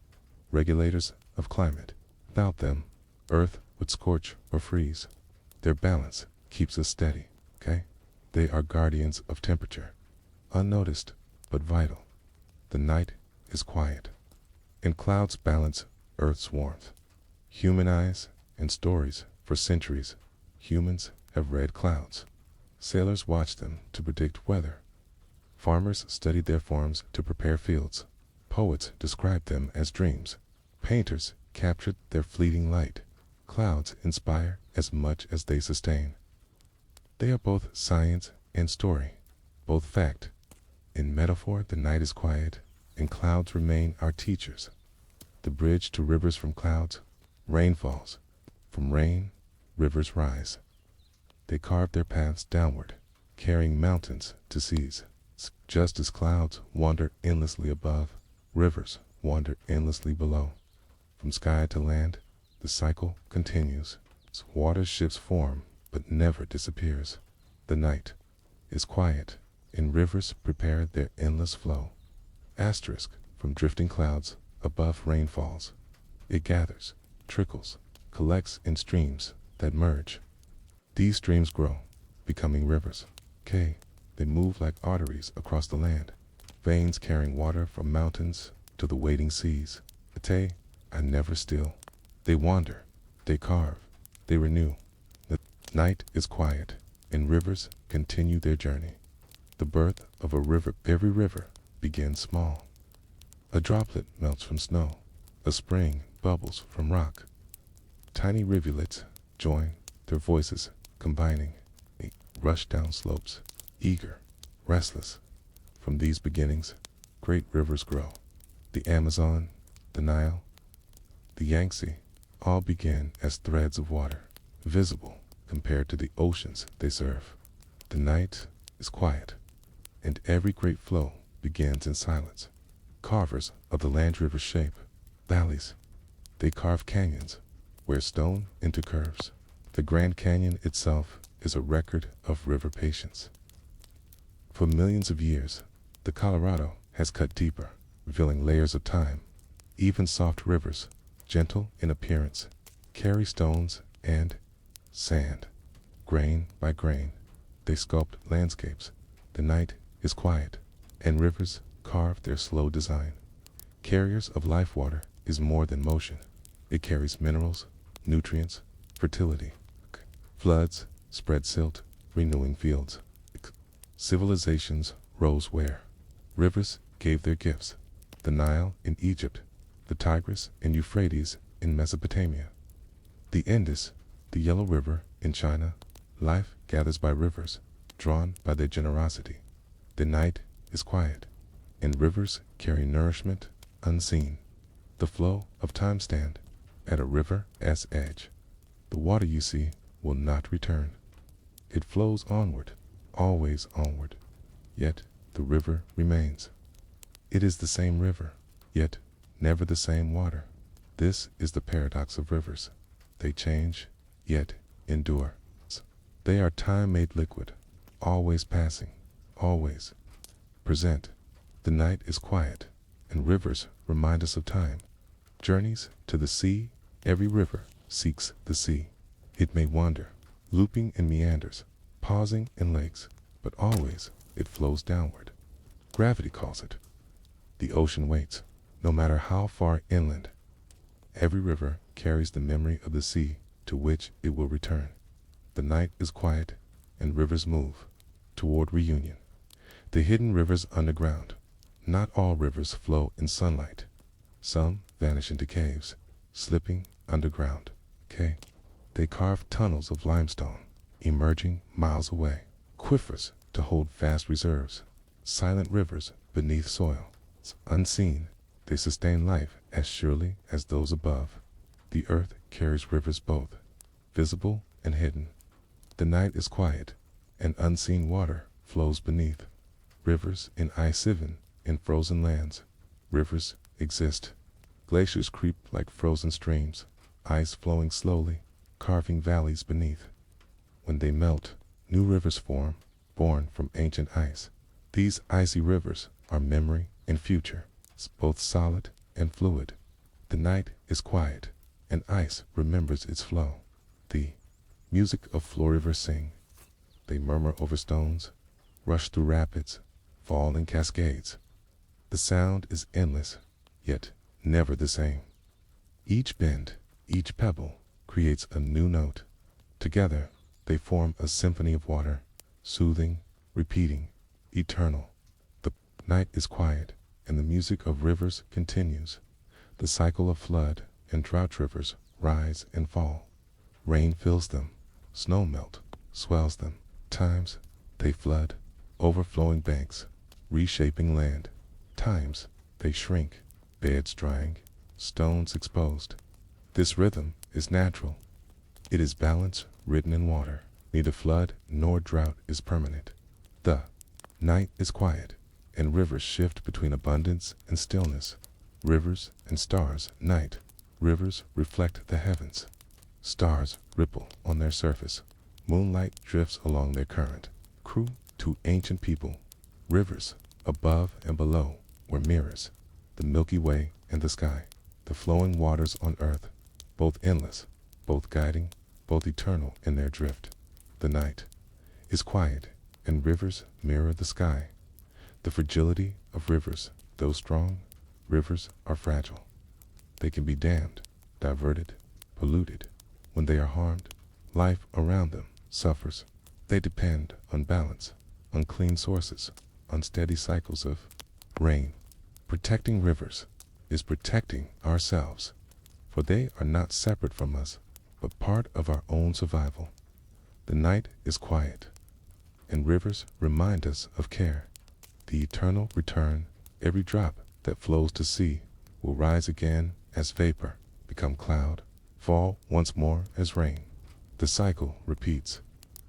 regulators of climate. Without them, Earth would scorch or freeze. Their balance keeps us steady, okay? They are guardians of temperature, unnoticed but vital. The night is quiet, and clouds balance Earth's warmth. Human eyes and stories for centuries, humans have read clouds. Sailors watched them to predict weather. Farmers studied their forms to prepare fields. Poets described them as dreams. Painters captured their fleeting light. Clouds inspire as much as they sustain. They are both science and story, both fact. In metaphor, the night is quiet, and clouds remain our teachers. The bridge to rivers from clouds, rain falls. From rain, rivers rise. They carve their paths downward, carrying mountains to seas. Just as clouds wander endlessly above, rivers wander endlessly below. From sky to land, the cycle continues. Water shifts form, but never disappears. The night is quiet, and rivers prepare their endless flow. Asterisk, from drifting clouds above rainfalls. It gathers, trickles, collects in streams that merge. These streams grow, becoming rivers. K, they move like arteries across the land, veins carrying water from mountains to the waiting seas. Ate are never still. They wander, they carve, they renew. The night is quiet, and rivers continue their journey. The birth of a river. Every river begins small. A droplet melts from snow. A spring bubbles from rock. Tiny rivulets join, their voices combining. They rush down slopes, eager, restless. From these beginnings, great rivers grow. The Amazon, the Nile, the Yangtze, all begin as threads of water, visible compared to the oceans they serve. The night is quiet, and every great flow begins in silence. Carvers of the land rivers shape valleys. They carve canyons, wear stone into curves. The Grand Canyon itself is a record of river patience. For millions of years, the Colorado has cut deeper, revealing layers of time. Even soft rivers, gentle in appearance, carry stones and sand. Grain by grain, they sculpt landscapes. The night is quiet, and rivers carve their slow design. Carriers of life water is more than motion. It carries minerals, nutrients, fertility. Floods spread silt, renewing fields. Civilizations rose where rivers gave their gifts. The Nile in Egypt, the Tigris and Euphrates in Mesopotamia. The Indus, the Yellow River in China. Life gathers by rivers. drawn by their generosity. The night is quiet, and rivers carry nourishment unseen. The flow of time stand at a river's edge. The water you see will not return. It flows onward, always onward, yet the river remains. It is the same river, yet never the same water. This is the paradox of rivers. They change, yet endure. They are time made liquid, always passing, always present. The night is quiet, and rivers remind us of time. Journeys to the sea, every river seeks the sea. It may wander, looping in meanders, pausing in lakes, but always it flows downward. Gravity calls it. The ocean waits, no matter how far inland. Every river carries the memory of the sea to which it will return. The night is quiet, and rivers move toward reunion. The hidden rivers underground. Not all rivers flow in sunlight. Some vanish into caves, slipping underground. They carve tunnels of limestone, emerging miles away. Aquifers to hold vast reserves. Silent rivers beneath soil. Unseen, they sustain life as surely as those above. The earth carries rivers both, visible and hidden. The night is quiet, and unseen water flows beneath. Rivers in ice-siven in frozen lands. Rivers exist. Glaciers creep like frozen streams, ice flowing slowly, carving valleys beneath. When they melt, new rivers form, born from ancient ice. These icy rivers are memory and future, both solid and fluid. The night is quiet, and ice remembers its flow. The music of flow rivers sing. They murmur over stones, rush through rapids, fall in cascades. The sound is endless, yet never the same. Each bend, each pebble creates a new note. Together, they form a symphony of water, soothing, repeating, eternal. The night is quiet, and the music of rivers continues. The cycle of flood and drought rivers rise and fall. Rain fills them, snow melt, swells them. Times they flood, overflowing banks, reshaping land. Times they shrink, beds drying, stones exposed. This rhythm is natural. It is balance written in water. Neither flood nor drought is permanent. The night is quiet, and rivers shift between abundance and stillness. Rivers and stars night. Rivers reflect the heavens. Stars ripple on their surface. Moonlight drifts along their current. Crew to ancient people. Rivers, above and below, were mirrors. The Milky Way and the sky. The flowing waters on earth, both endless, both guiding, both eternal in their drift. The night is quiet, and rivers mirror the sky. The fragility of rivers, though strong, rivers are fragile. They can be dammed, diverted, polluted. When they are harmed, life around them suffers. They depend on balance, on clean sources, on steady cycles of rain. Protecting rivers is protecting ourselves, for they are not separate from us, but part of our own survival. The night is quiet, and rivers remind us of care. The eternal return. Every drop that flows to sea will rise again as vapor, become cloud, fall once more as rain. The cycle repeats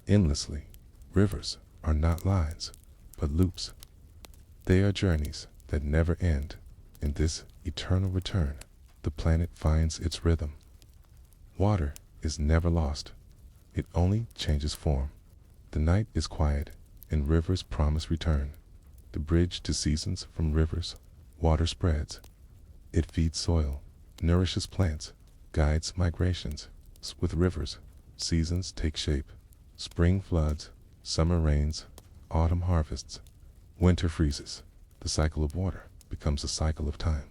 endlessly. Rivers are not lines, but loops. They are journeys that never end. In this eternal return, the planet finds its rhythm. Water is never lost. It only changes form. The night is quiet, and rivers promise return. The bridge to seasons from rivers, water spreads. It feeds soil, nourishes plants, guides migrations. With rivers, seasons take shape. Spring floods, summer rains, autumn harvests, winter freezes. The cycle of water becomes a cycle of time.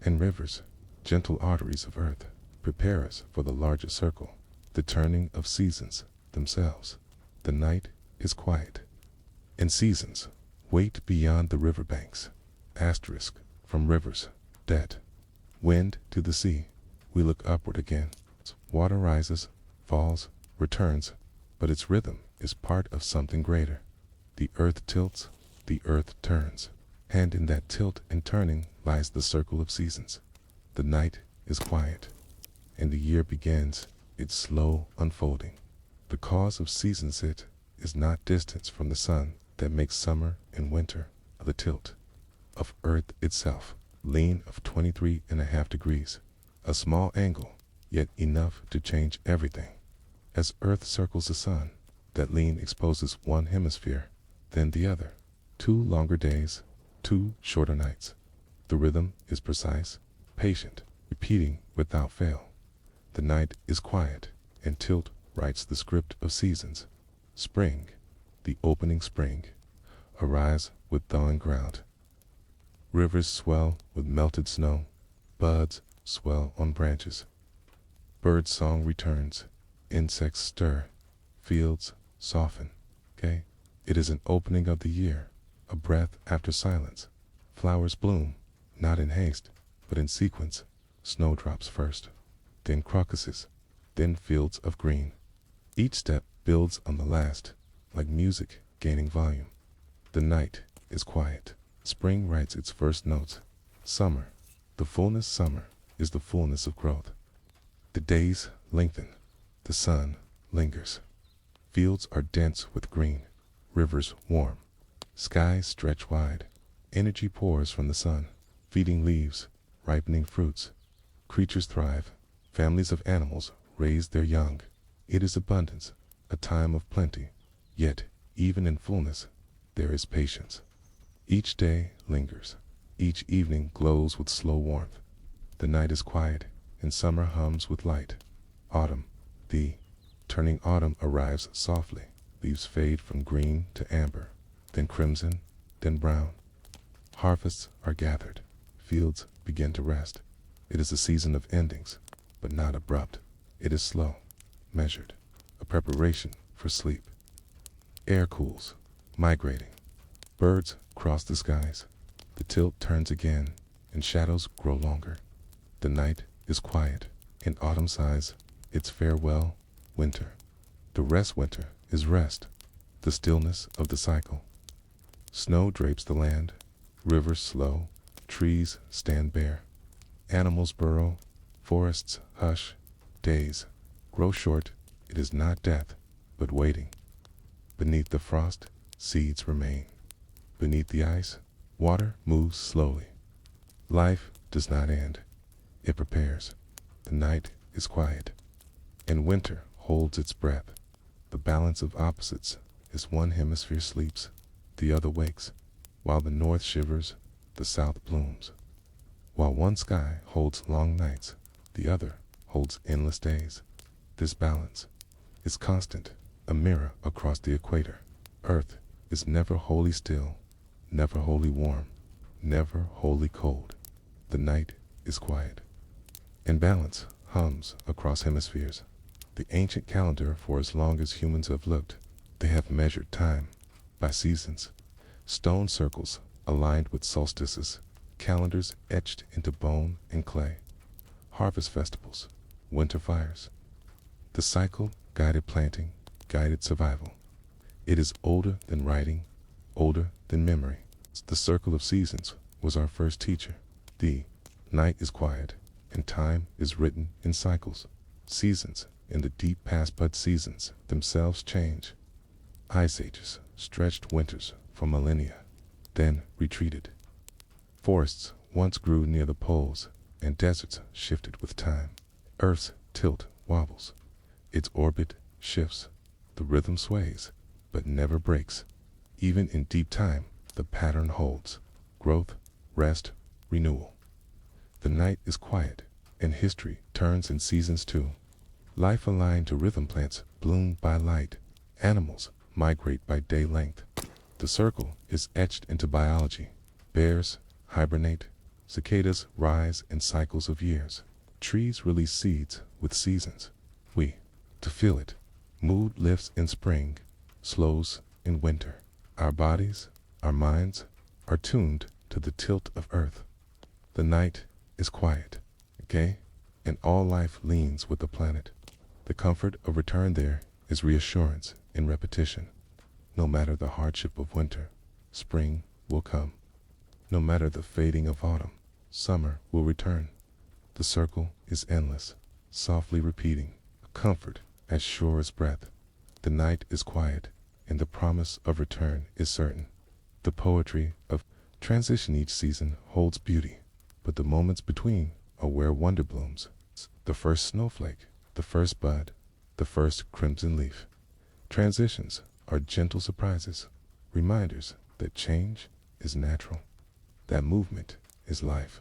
And rivers, gentle arteries of earth, prepare us for the larger circle, the turning of seasons themselves. The night is quiet, and seasons wait beyond the riverbanks. Asterisk from rivers, debt, wind to the sea. We look upward again. Water rises, falls, returns, but its rhythm is part of something greater. The earth tilts, the earth turns, and in that tilt and turning lies the circle of seasons. The night is quiet, and the year begins its slow unfolding. The cause of seasons it is not distance from the sun that makes summer and winter, the tilt of earth itself, lean of 23.5 degrees, a small angle, yet enough to change everything. As earth circles the sun, that lean exposes one hemisphere, then the other. 2 longer days, 2 shorter nights. The rhythm is precise, patient, repeating without fail. The night is quiet, and tilt writes the script of seasons. Spring, the opening spring, arrives with thawing ground. Rivers swell with melted snow, buds swell on branches. Bird song returns, insects stir, fields soften. Okay? It is an opening of the year, a breath after silence. Flowers bloom, not in haste, but in sequence. Snowdrops first, then crocuses, then fields of green. Each step builds on the last, like music gaining volume. The night is quiet. Spring writes its first notes. Summer, the fullness summer, is the fullness of growth. The days lengthen. The sun lingers. Fields are dense with green. Rivers warm. Skies stretch wide. Energy pours from the sun, feeding leaves, ripening fruits. Creatures thrive. Families of animals raise their young. It is abundance, a time of plenty. Yet, even in fullness, there is patience. Each day lingers. Each evening glows with slow warmth. The night is quiet, and summer hums with light. Autumn, the turning autumn arrives softly. Leaves fade from green to amber, then crimson, then brown. Harvests are gathered. Fields begin to rest. It is a season of endings, but not abrupt. It is slow, measured, a preparation for sleep. Air cools, migrating. Birds cross the skies. The tilt turns again, and shadows grow longer. The night is quiet, and autumn sighs its farewell winter. The rest winter is rest, the stillness of the cycle. Snow drapes the land, rivers slow, trees stand bare. Animals burrow, forests hush, days grow short. It is not death, but waiting. Beneath the frost, seeds remain. Beneath the ice, water moves slowly. Life does not end. It prepares. The night is quiet, and winter holds its breath. The balance of opposites is one hemisphere sleeps, the other wakes. While the north shivers, the south blooms. While one sky holds long nights, the other holds endless days. This balance is constant, a mirror across the equator. Earth is never wholly still, never wholly warm, never wholly cold. The night is quiet, and balance hums across hemispheres. The ancient calendar, for as long as humans have looked, they have measured time by seasons. Stone circles aligned with solstices, calendars etched into bone and clay. Harvest festivals, winter fires. The cycle guided planting, guided survival. It is older than writing, older than memory. The circle of seasons was our first teacher. The night is quiet, and time is written in cycles. Seasons in the deep past, but seasons themselves change. Ice ages stretched winters for millennia, then retreated. Forests once grew near the poles, and deserts shifted with time. Earth's tilt wobbles. Its orbit shifts. The rhythm sways, but never breaks. Even in deep time, the pattern holds. Growth, rest, renewal. The night is quiet, and history turns in seasons too. Life aligned to rhythm, plants bloom by light. Animals migrate by day length. The circle is etched into biology. Bears hibernate. Cicadas rise in cycles of years. Trees release seeds with seasons. We, to feel it. Mood lifts in spring, slows in winter. Our bodies, our minds, are tuned to the tilt of earth. The night is quiet, okay? And all life leans with the planet. The comfort of return there is reassurance in repetition. No matter the hardship of winter, spring will come. No matter the fading of autumn, summer will return. The circle is endless, softly repeating, a comfort as sure as breath. The night is quiet, and the promise of return is certain. The poetry of transition each season holds beauty, but the moments between are where wonder blooms. The first snowflake, the first bud, the first crimson leaf. Transitions are gentle surprises, reminders that change is natural, that movement is life.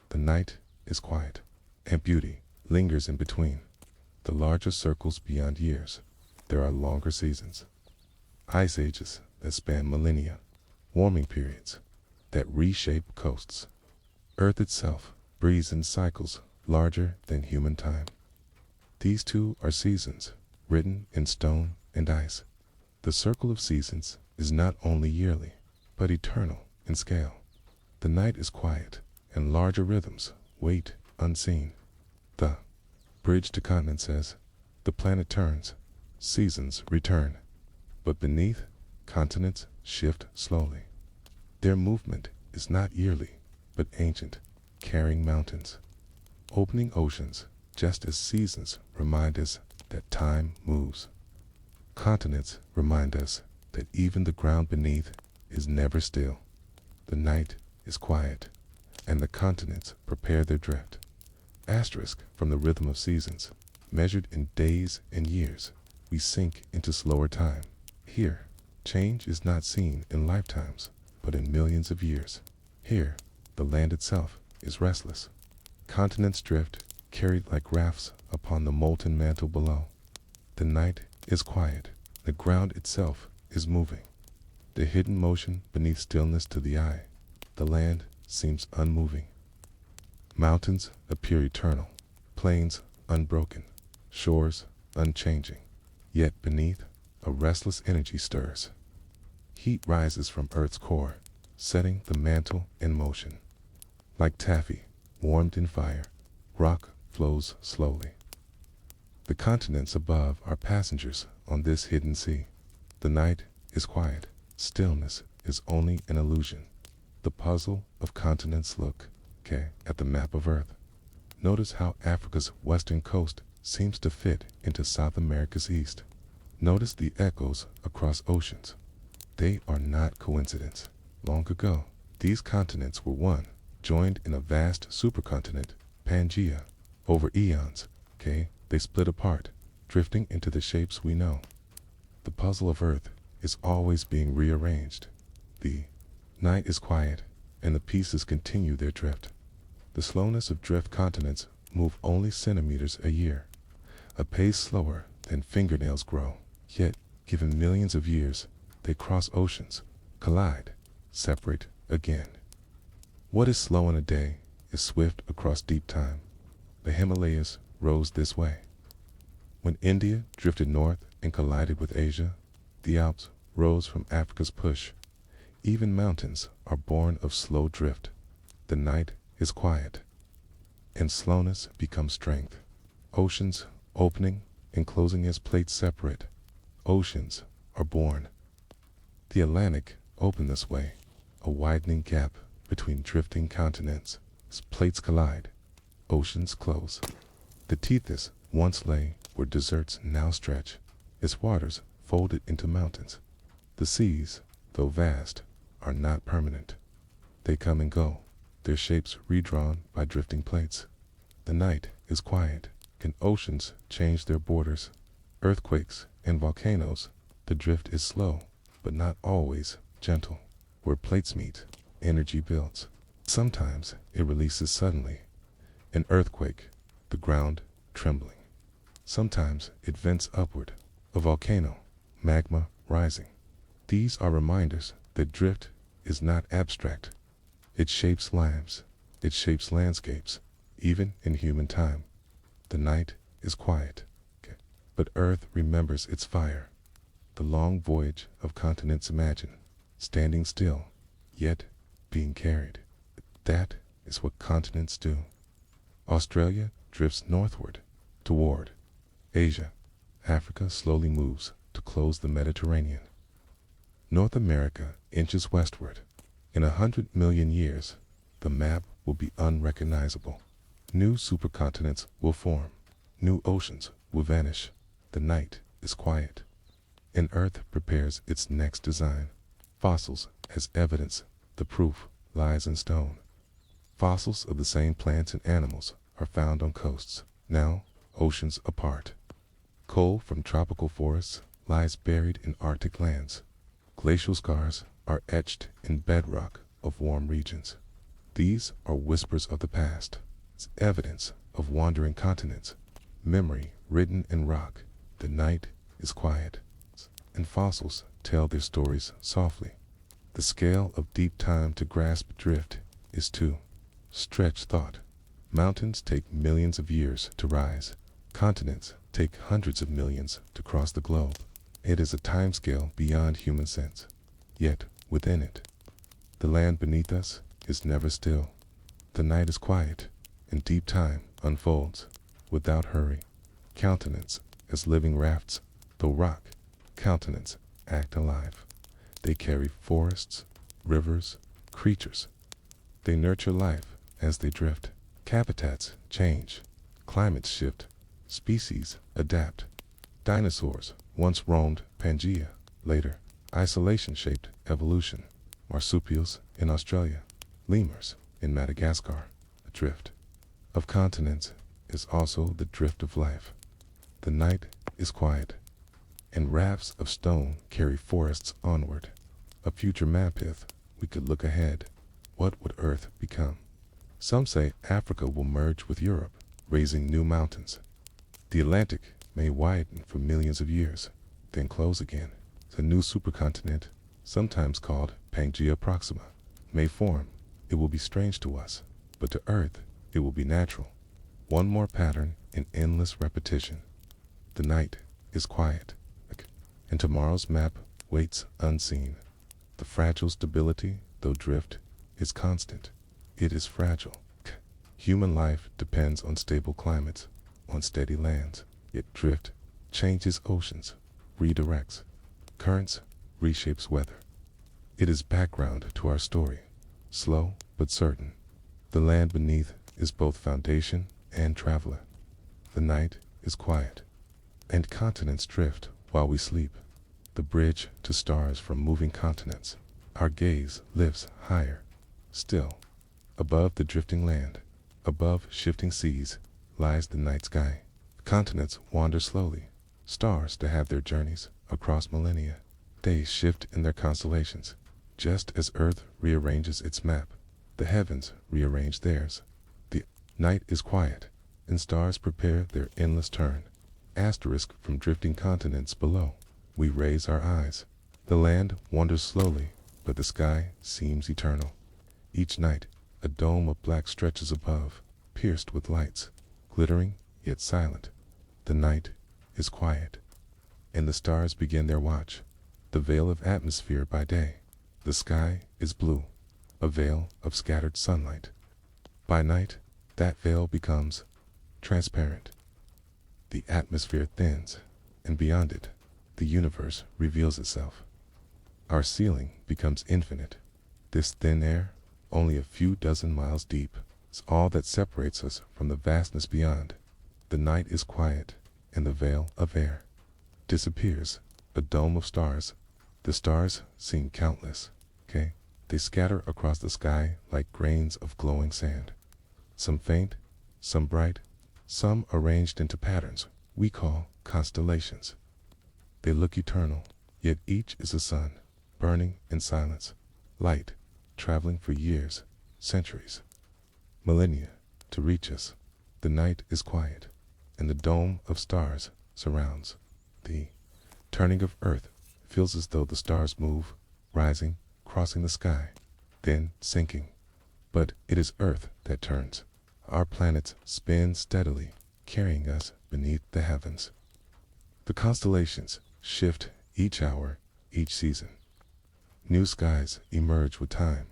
The night is quiet, and beauty lingers in between. The larger circles beyond years, there are longer seasons. Ice ages that span millennia, warming periods that reshape coasts. Earth itself breathes in cycles larger than human time. These two are seasons, written in stone and ice. The circle of seasons is not only yearly, but eternal in scale. The night is quiet, and larger rhythms wait unseen. The bridge to continent says, the planet turns, seasons return, but beneath, continents shift slowly. Their movement is not yearly, but ancient, carrying mountains, opening oceans, just as seasons remind us that time moves. Continents remind us that even the ground beneath is never still. The night is quiet, and the continents prepare their drift. Asterisk from the rhythm of seasons, measured in days and years, we sink into slower time. Here, change is not seen in lifetimes, but in millions of years. Here, the land itself is restless. Continents drift, carried like rafts upon the molten mantle below. The night is quiet. The ground itself is moving. The hidden motion beneath stillness to the eye. The land seems unmoving. Mountains appear eternal, plains unbroken, shores unchanging. Yet beneath, a restless energy stirs. Heat rises from Earth's core, setting the mantle in motion. Like taffy, warmed in fire, rock flows slowly. The continents above are passengers on this hidden sea. The night is quiet. Stillness is only an illusion. The puzzle of continents look, at the map of Earth. Notice how Africa's western coast seems to fit into South America's east. Notice the echoes across oceans. They are not coincidence. Long ago, these continents were one, joined in a vast supercontinent, Pangea. Over eons, they split apart, drifting into the shapes we know. The puzzle of Earth is always being rearranged. The night is quiet, and the pieces continue their drift. The slowness of drift continents move only centimeters a year, a pace slower than fingernails grow. Yet, given millions of years, they cross oceans, collide, separate again. What is slow in a day is swift across deep time. The Himalayas rose this way. When India drifted north and collided with Asia, the Alps rose from Africa's push. Even mountains are born of slow drift. The night is quiet, and slowness becomes strength. Oceans opening and closing as plates separate. Oceans are born. The Atlantic opened this way, a widening gap between drifting continents. As plates collide, oceans close. The Tethys once lay where deserts now stretch, its waters folded into mountains. The seas, though vast, are not permanent. They come and go, their shapes redrawn by drifting plates. The night is quiet. Can oceans change their borders? Earthquakes and volcanoes, the drift is slow, but not always gentle. Where plates meet, energy builds. Sometimes it releases suddenly. An earthquake, the ground trembling. Sometimes it vents upward, a volcano, magma rising. These are reminders that drift is not abstract. It shapes lives, it shapes landscapes, even in human time. The night is quiet, but Earth remembers its fire. The long voyage of continents imagine, standing still, yet being carried. That is what continents do. Australia drifts northward, toward Asia. Africa slowly moves, to close the Mediterranean. North America inches westward. In 100 million years, the map will be unrecognizable. New supercontinents will form. New oceans will vanish. The night is quiet, and Earth prepares its next design. Fossils as evidence, the proof lies in stone. Fossils of the same plants and animals are found on coasts, now oceans apart. Coal from tropical forests lies buried in Arctic lands. Glacial scars are etched in bedrock of warm regions. These are whispers of the past. It's evidence of wandering continents, memory written in rock. The night is quiet, and fossils tell their stories softly. The scale of deep time to grasp drift is too stretched thought. Mountains take millions of years to rise. Continents take hundreds of millions to cross the globe. It is a timescale beyond human sense. Yet, within it, the land beneath us is never still. The night is quiet, and deep time unfolds without hurry. Countenance as living rafts, though rock, countenance act alive. They carry forests, rivers, creatures. They nurture life as they drift. Habitats change, climates shift, species adapt. Dinosaurs once roamed Pangaea, later isolation-shaped evolution. Marsupials in Australia, lemurs in Madagascar. A drift of continents is also the drift of life. The night is quiet, and rafts of stone carry forests onward. A future map if we could look ahead. What would Earth become? Some say Africa will merge with Europe, raising new mountains. The Atlantic may widen for millions of years, then close again. A new supercontinent, sometimes called Pangaea Proxima, may form. It will be strange to us, but to Earth it will be natural. One more pattern in endless repetition. The night is quiet, and tomorrow's map waits unseen. The fragile stability, though drift, is constant. It is fragile. Human life depends on stable climates, on steady lands. Yet drift changes oceans, redirects currents, reshapes weather. It is background to our story, slow but certain. The land beneath is both foundation and traveler. The night is quiet, and continents drift while we sleep. The bridge to stars from moving continents. Our gaze lifts higher, still. Above the drifting land, above shifting seas, lies the night sky. Continents wander slowly, stars to have their journeys across millennia. Days shift in their constellations. Just as Earth rearranges its map, the heavens rearrange theirs. The night is quiet, and stars prepare their endless turn. Asterisk from drifting continents below. We raise our eyes. The land wanders slowly, but the sky seems eternal. Each night, a dome of black stretches above, pierced with lights, glittering yet silent. The night is quiet, and the stars begin their watch. The veil of atmosphere by day. The sky is blue, a veil of scattered sunlight. By night, that veil becomes transparent. The atmosphere thins, and beyond it, the universe reveals itself. Our ceiling becomes infinite. This thin air, only a few dozen miles deep, is all that separates us from the vastness beyond. The night is quiet, and the veil of air disappears. A dome of stars. The stars seem countless, They scatter across the sky like grains of glowing sand. Some faint, some bright, some arranged into patterns we call constellations. They look eternal, yet each is a sun, burning in silence. Light, traveling for years, centuries, millennia, to reach us. The night is quiet, and the dome of stars surrounds. The turning of Earth feels as though the stars move, rising, crossing the sky, then sinking. But it is Earth that turns. Our planets spin steadily, carrying us beneath the heavens. The constellations shift each hour, each season. New skies emerge with time.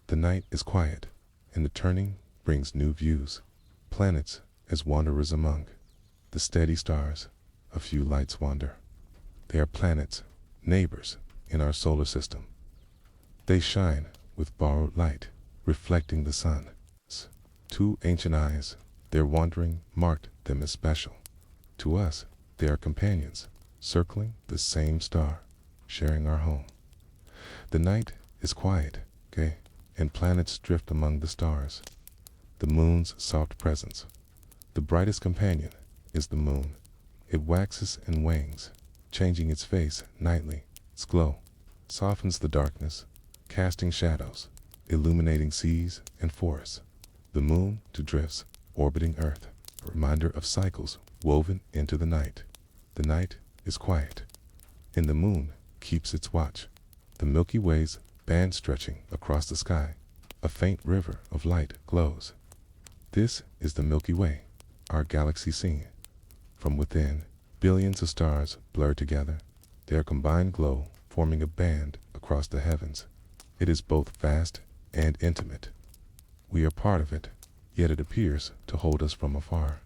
The night is quiet, and the turning brings new views. Planets as wanderers among. The steady stars, a few lights wander. They are planets, neighbors in our solar system. They shine with borrowed light, reflecting the sun. Two ancient eyes, their wandering marked them as special. To us, they are companions, circling the same star, sharing our home. The night is quiet, okay, and planets drift among the stars. The moon's soft presence. The brightest companion is the moon. It waxes and wanes, changing its face nightly. Its glow softens the darkness, casting shadows, illuminating seas and forests. The moon to drifts, orbiting Earth, a reminder of cycles woven into the night. The night is quiet, and the moon keeps its watch. The Milky Way's band stretching across the sky, a faint river of light glows. This is the Milky Way, our galaxy seen. From within, billions of stars blur together, their combined glow forming a band across the heavens. It is both vast and intimate. We are part of it, yet it appears to hold us from afar.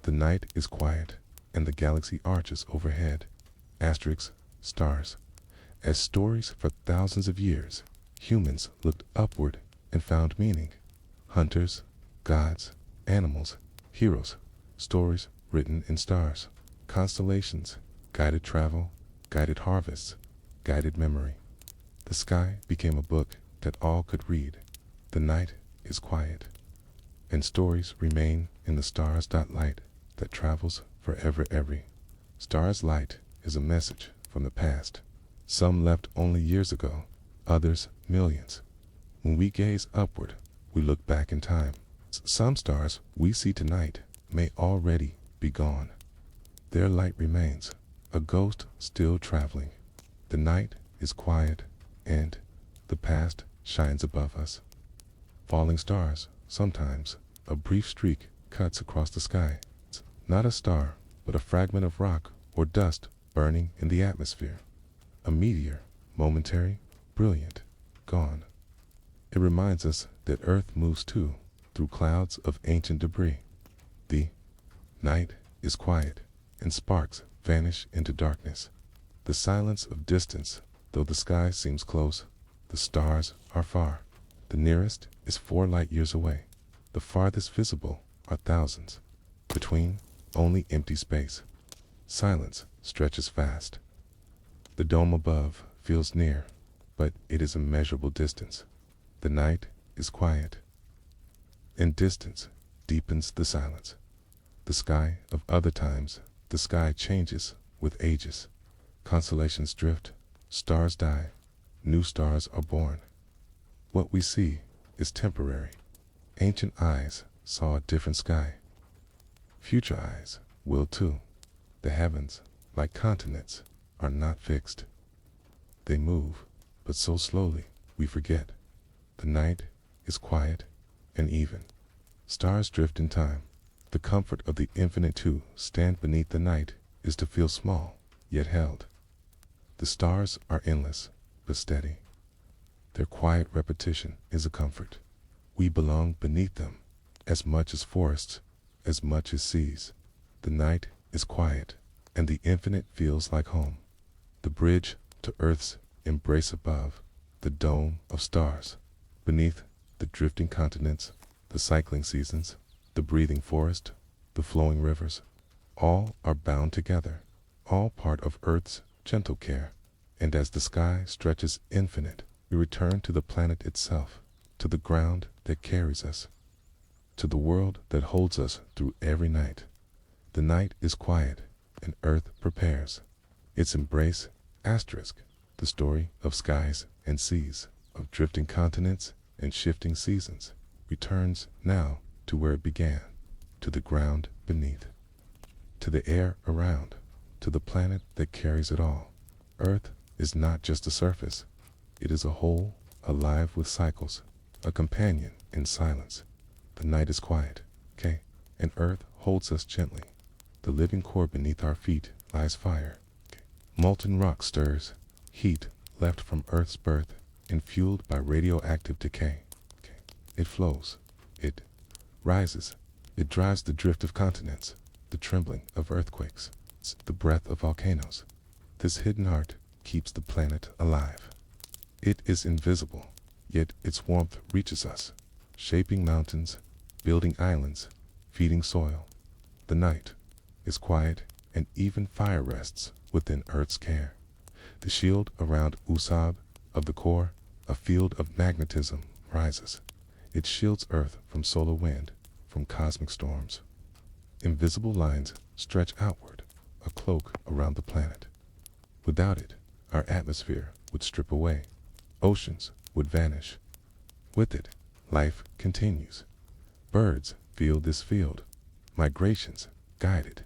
The night is quiet, and the galaxy arches overhead. Asterisks, stars. As stories for thousands of years, humans looked upward and found meaning. Hunters, gods, animals, heroes, stories written in stars. Constellations, guided travel, guided harvests, guided memory. The sky became a book that all could read. The night is quiet, and stories remain in the stars' light that travels forever. Every star's light is a message from the past. Some left only years ago, others millions. When we gaze upward, we look back in time. Some stars we see tonight may already be gone. Their light remains, a ghost still traveling. The night is quiet, and the past shines above us. Falling stars, sometimes a brief streak cuts across the sky. Not a star, but a fragment of rock or dust burning in the atmosphere. A meteor, momentary, brilliant, gone. It reminds us that Earth moves too, through clouds of ancient debris. The night is quiet, and sparks vanish into darkness. The silence of distance, though the sky seems close, the stars are far. The nearest is 4 light years away. The farthest visible are thousands. Between, only empty space. Silence stretches fast. The dome above feels near, but it is a measurable distance. The night is quiet, and distance deepens the silence. The sky of other times, the sky changes with ages. Constellations drift, stars die, new stars are born. What we see is temporary. Ancient eyes saw a different sky. Future eyes will too. The heavens, like continents, are not fixed. They move, but so slowly we forget. The night is quiet and even. Stars drift in time. The comfort of the infinite to stand beneath the night is to feel small, yet held. The stars are endless, but steady. Their quiet repetition is a comfort. We belong beneath them, as much as forests, as much as seas. The night is quiet, and the infinite feels like home. The bridge to Earth's embrace above, the dome of stars. Beneath, the drifting continents, the cycling seasons, the breathing forest, the flowing rivers. All are bound together, all part of Earth's gentle care. And as the sky stretches infinite, we return to the planet itself, to the ground that carries us, to the world that holds us through every night. The night is quiet, and Earth prepares. Its embrace, asterisk, the story of skies and seas, of drifting continents and shifting seasons, returns now to where it began, to the ground beneath, to the air around, to the planet that carries it all. Earth is not just a surface. It is a whole, alive with cycles, a companion in silence. The night is quiet, okay, and Earth holds us gently. The living core beneath our feet lies fire. Okay. Molten rock stirs, heat left from Earth's birth and fueled by radioactive decay. Okay. It flows, it rises, it drives the drift of continents, the trembling of earthquakes, the breath of volcanoes. This hidden heart keeps the planet alive. It is invisible, yet its warmth reaches us, shaping mountains, building islands, feeding soil. The night is quiet, and even fire rests within Earth's care. The shield around Usab of the core, a field of magnetism, rises. It shields Earth from solar wind, from cosmic storms. Invisible lines stretch outward, a cloak around the planet. Without it, our atmosphere would strip away. Oceans would vanish. With it, life continues. Birds feel this field, migrations guided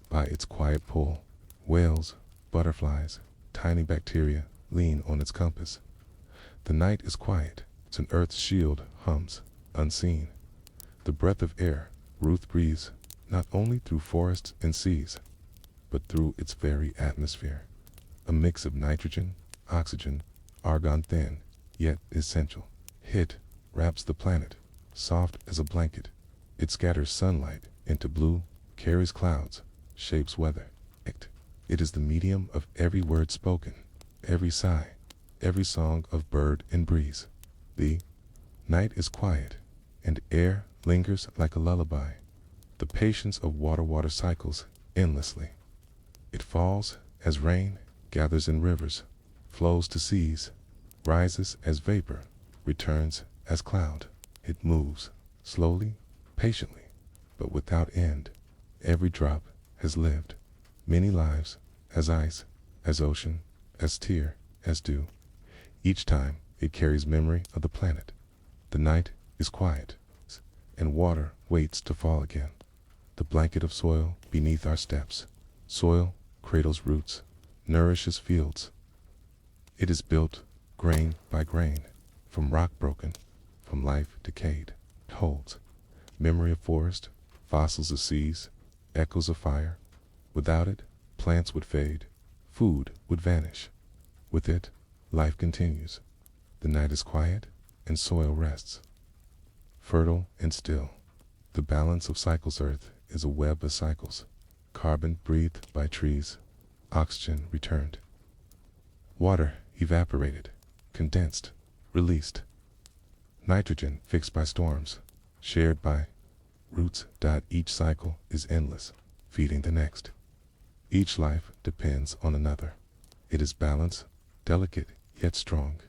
by its quiet pull. Whales, butterflies, tiny bacteria lean on its compass. The night is quiet, and Earth's shield hums, unseen. The breath of air Ruth breathes, not only through forests and seas, but through its very atmosphere. A mix of nitrogen, oxygen, argon thin, yet essential. It wraps the planet, soft as a blanket. It scatters sunlight into blue, carries clouds, shapes weather. It is the medium of every word spoken, every sigh, every song of bird and breeze. The night is quiet, and air lingers like a lullaby. The patience of water cycles endlessly. It falls as rain, gathers in rivers, flows to seas, rises as vapor, returns as cloud. It moves, slowly, patiently, but without end. Every drop has lived many lives, as ice, as ocean, as tear, as dew. Each time it carries memory of the planet. The night is quiet, and water waits to fall again. The blanket of soil beneath our steps. Soil cradles roots, nourishes fields. It is built grain by grain, from rock broken, from life decayed. It holds memory of forest, fossils of seas, echoes of fire. Without it, plants would fade, food would vanish. With it, life continues. The night is quiet, and soil rests. Fertile and still, the balance of cycles. Earth is a web of cycles. Carbon breathed by trees, oxygen returned. Water evaporated, condensed, released. Nitrogen fixed by storms, shared by roots. Each cycle is endless, feeding the next. Each life depends on another. It is balanced, delicate, yet strong,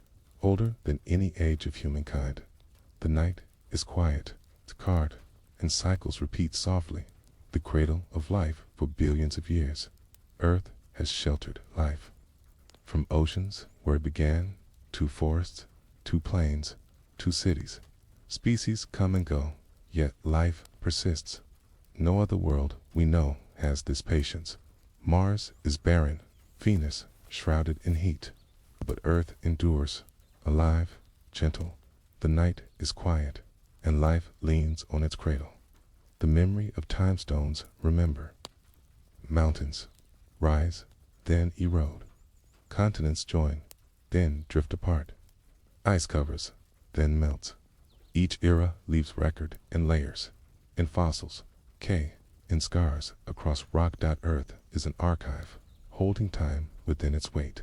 older than any age of humankind. The night is quiet, scarred, and cycles repeat softly. The cradle of life for billions of years. Earth has sheltered life. From oceans where it began, to forests, to plains, to cities. Species come and go, yet life persists. No other world we know has this patience. Mars is barren, Venus shrouded in heat. But Earth endures, alive, gentle. The night is quiet, and life leans on its cradle. The memory of time stones remember. Mountains rise, then erode. Continents join, then drift apart. Ice covers, then melts. Each era leaves record in layers, in fossils, in scars across rock. Earth is an archive, holding time within its weight.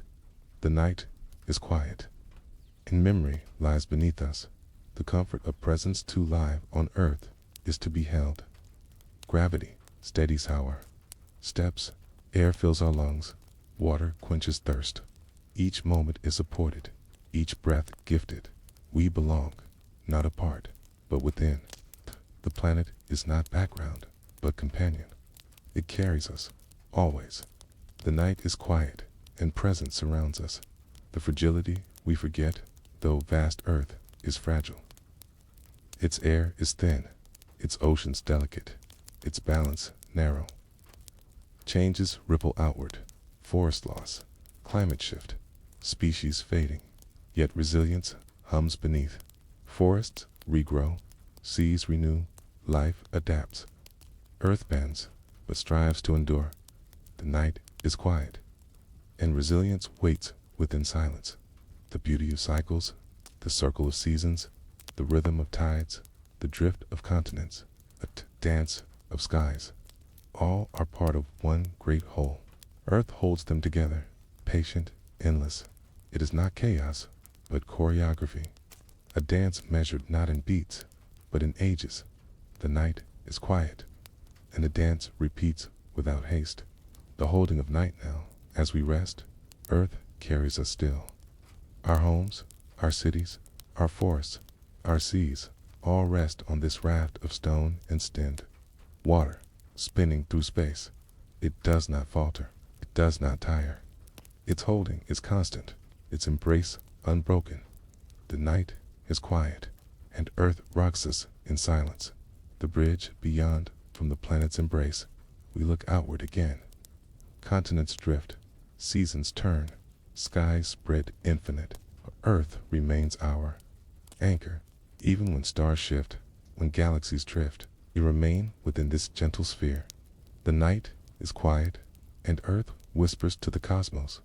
The night is quiet, and memory lies beneath us. The comfort of presence too live on Earth is to be held. Gravity steadies our steps, air fills our lungs, water quenches thirst. Each moment is supported, each breath gifted. We belong, not apart, but within. The planet is not background, but companion. It carries us, always. The night is quiet, and presence surrounds us. The fragility we forget, though vast Earth is fragile. Its air is thin, its oceans delicate, its balance narrow. Changes ripple outward, forest loss, climate shift, species fading, yet resilience hums beneath. Forests regrow, seas renew, life adapts. Earth bends, but strives to endure. The night is quiet, and resilience waits within silence. The beauty of cycles, the circle of seasons, the rhythm of tides, the drift of continents, a dance of skies, all are part of one great whole. Earth holds them together, patient, endless. It is not chaos, but choreography. A dance measured not in beats, but in ages. The night is quiet, and the dance repeats without haste. The holding of night now, as we rest, earth carries us still. Our homes, our cities, our forests, our seas, all rest on this raft of stone and stend. Water, spinning through space. It does not falter. It does not tire. Its holding is constant, its embrace unbroken. The night is quiet, and earth rocks us in silence. The bridge beyond, from the planet's embrace, we look outward again. Continents drift, seasons turn, skies spread infinite. Earth remains our anchor. Even when stars shift, when galaxies drift, we remain within this gentle sphere. The night is quiet, and earth whispers to the cosmos,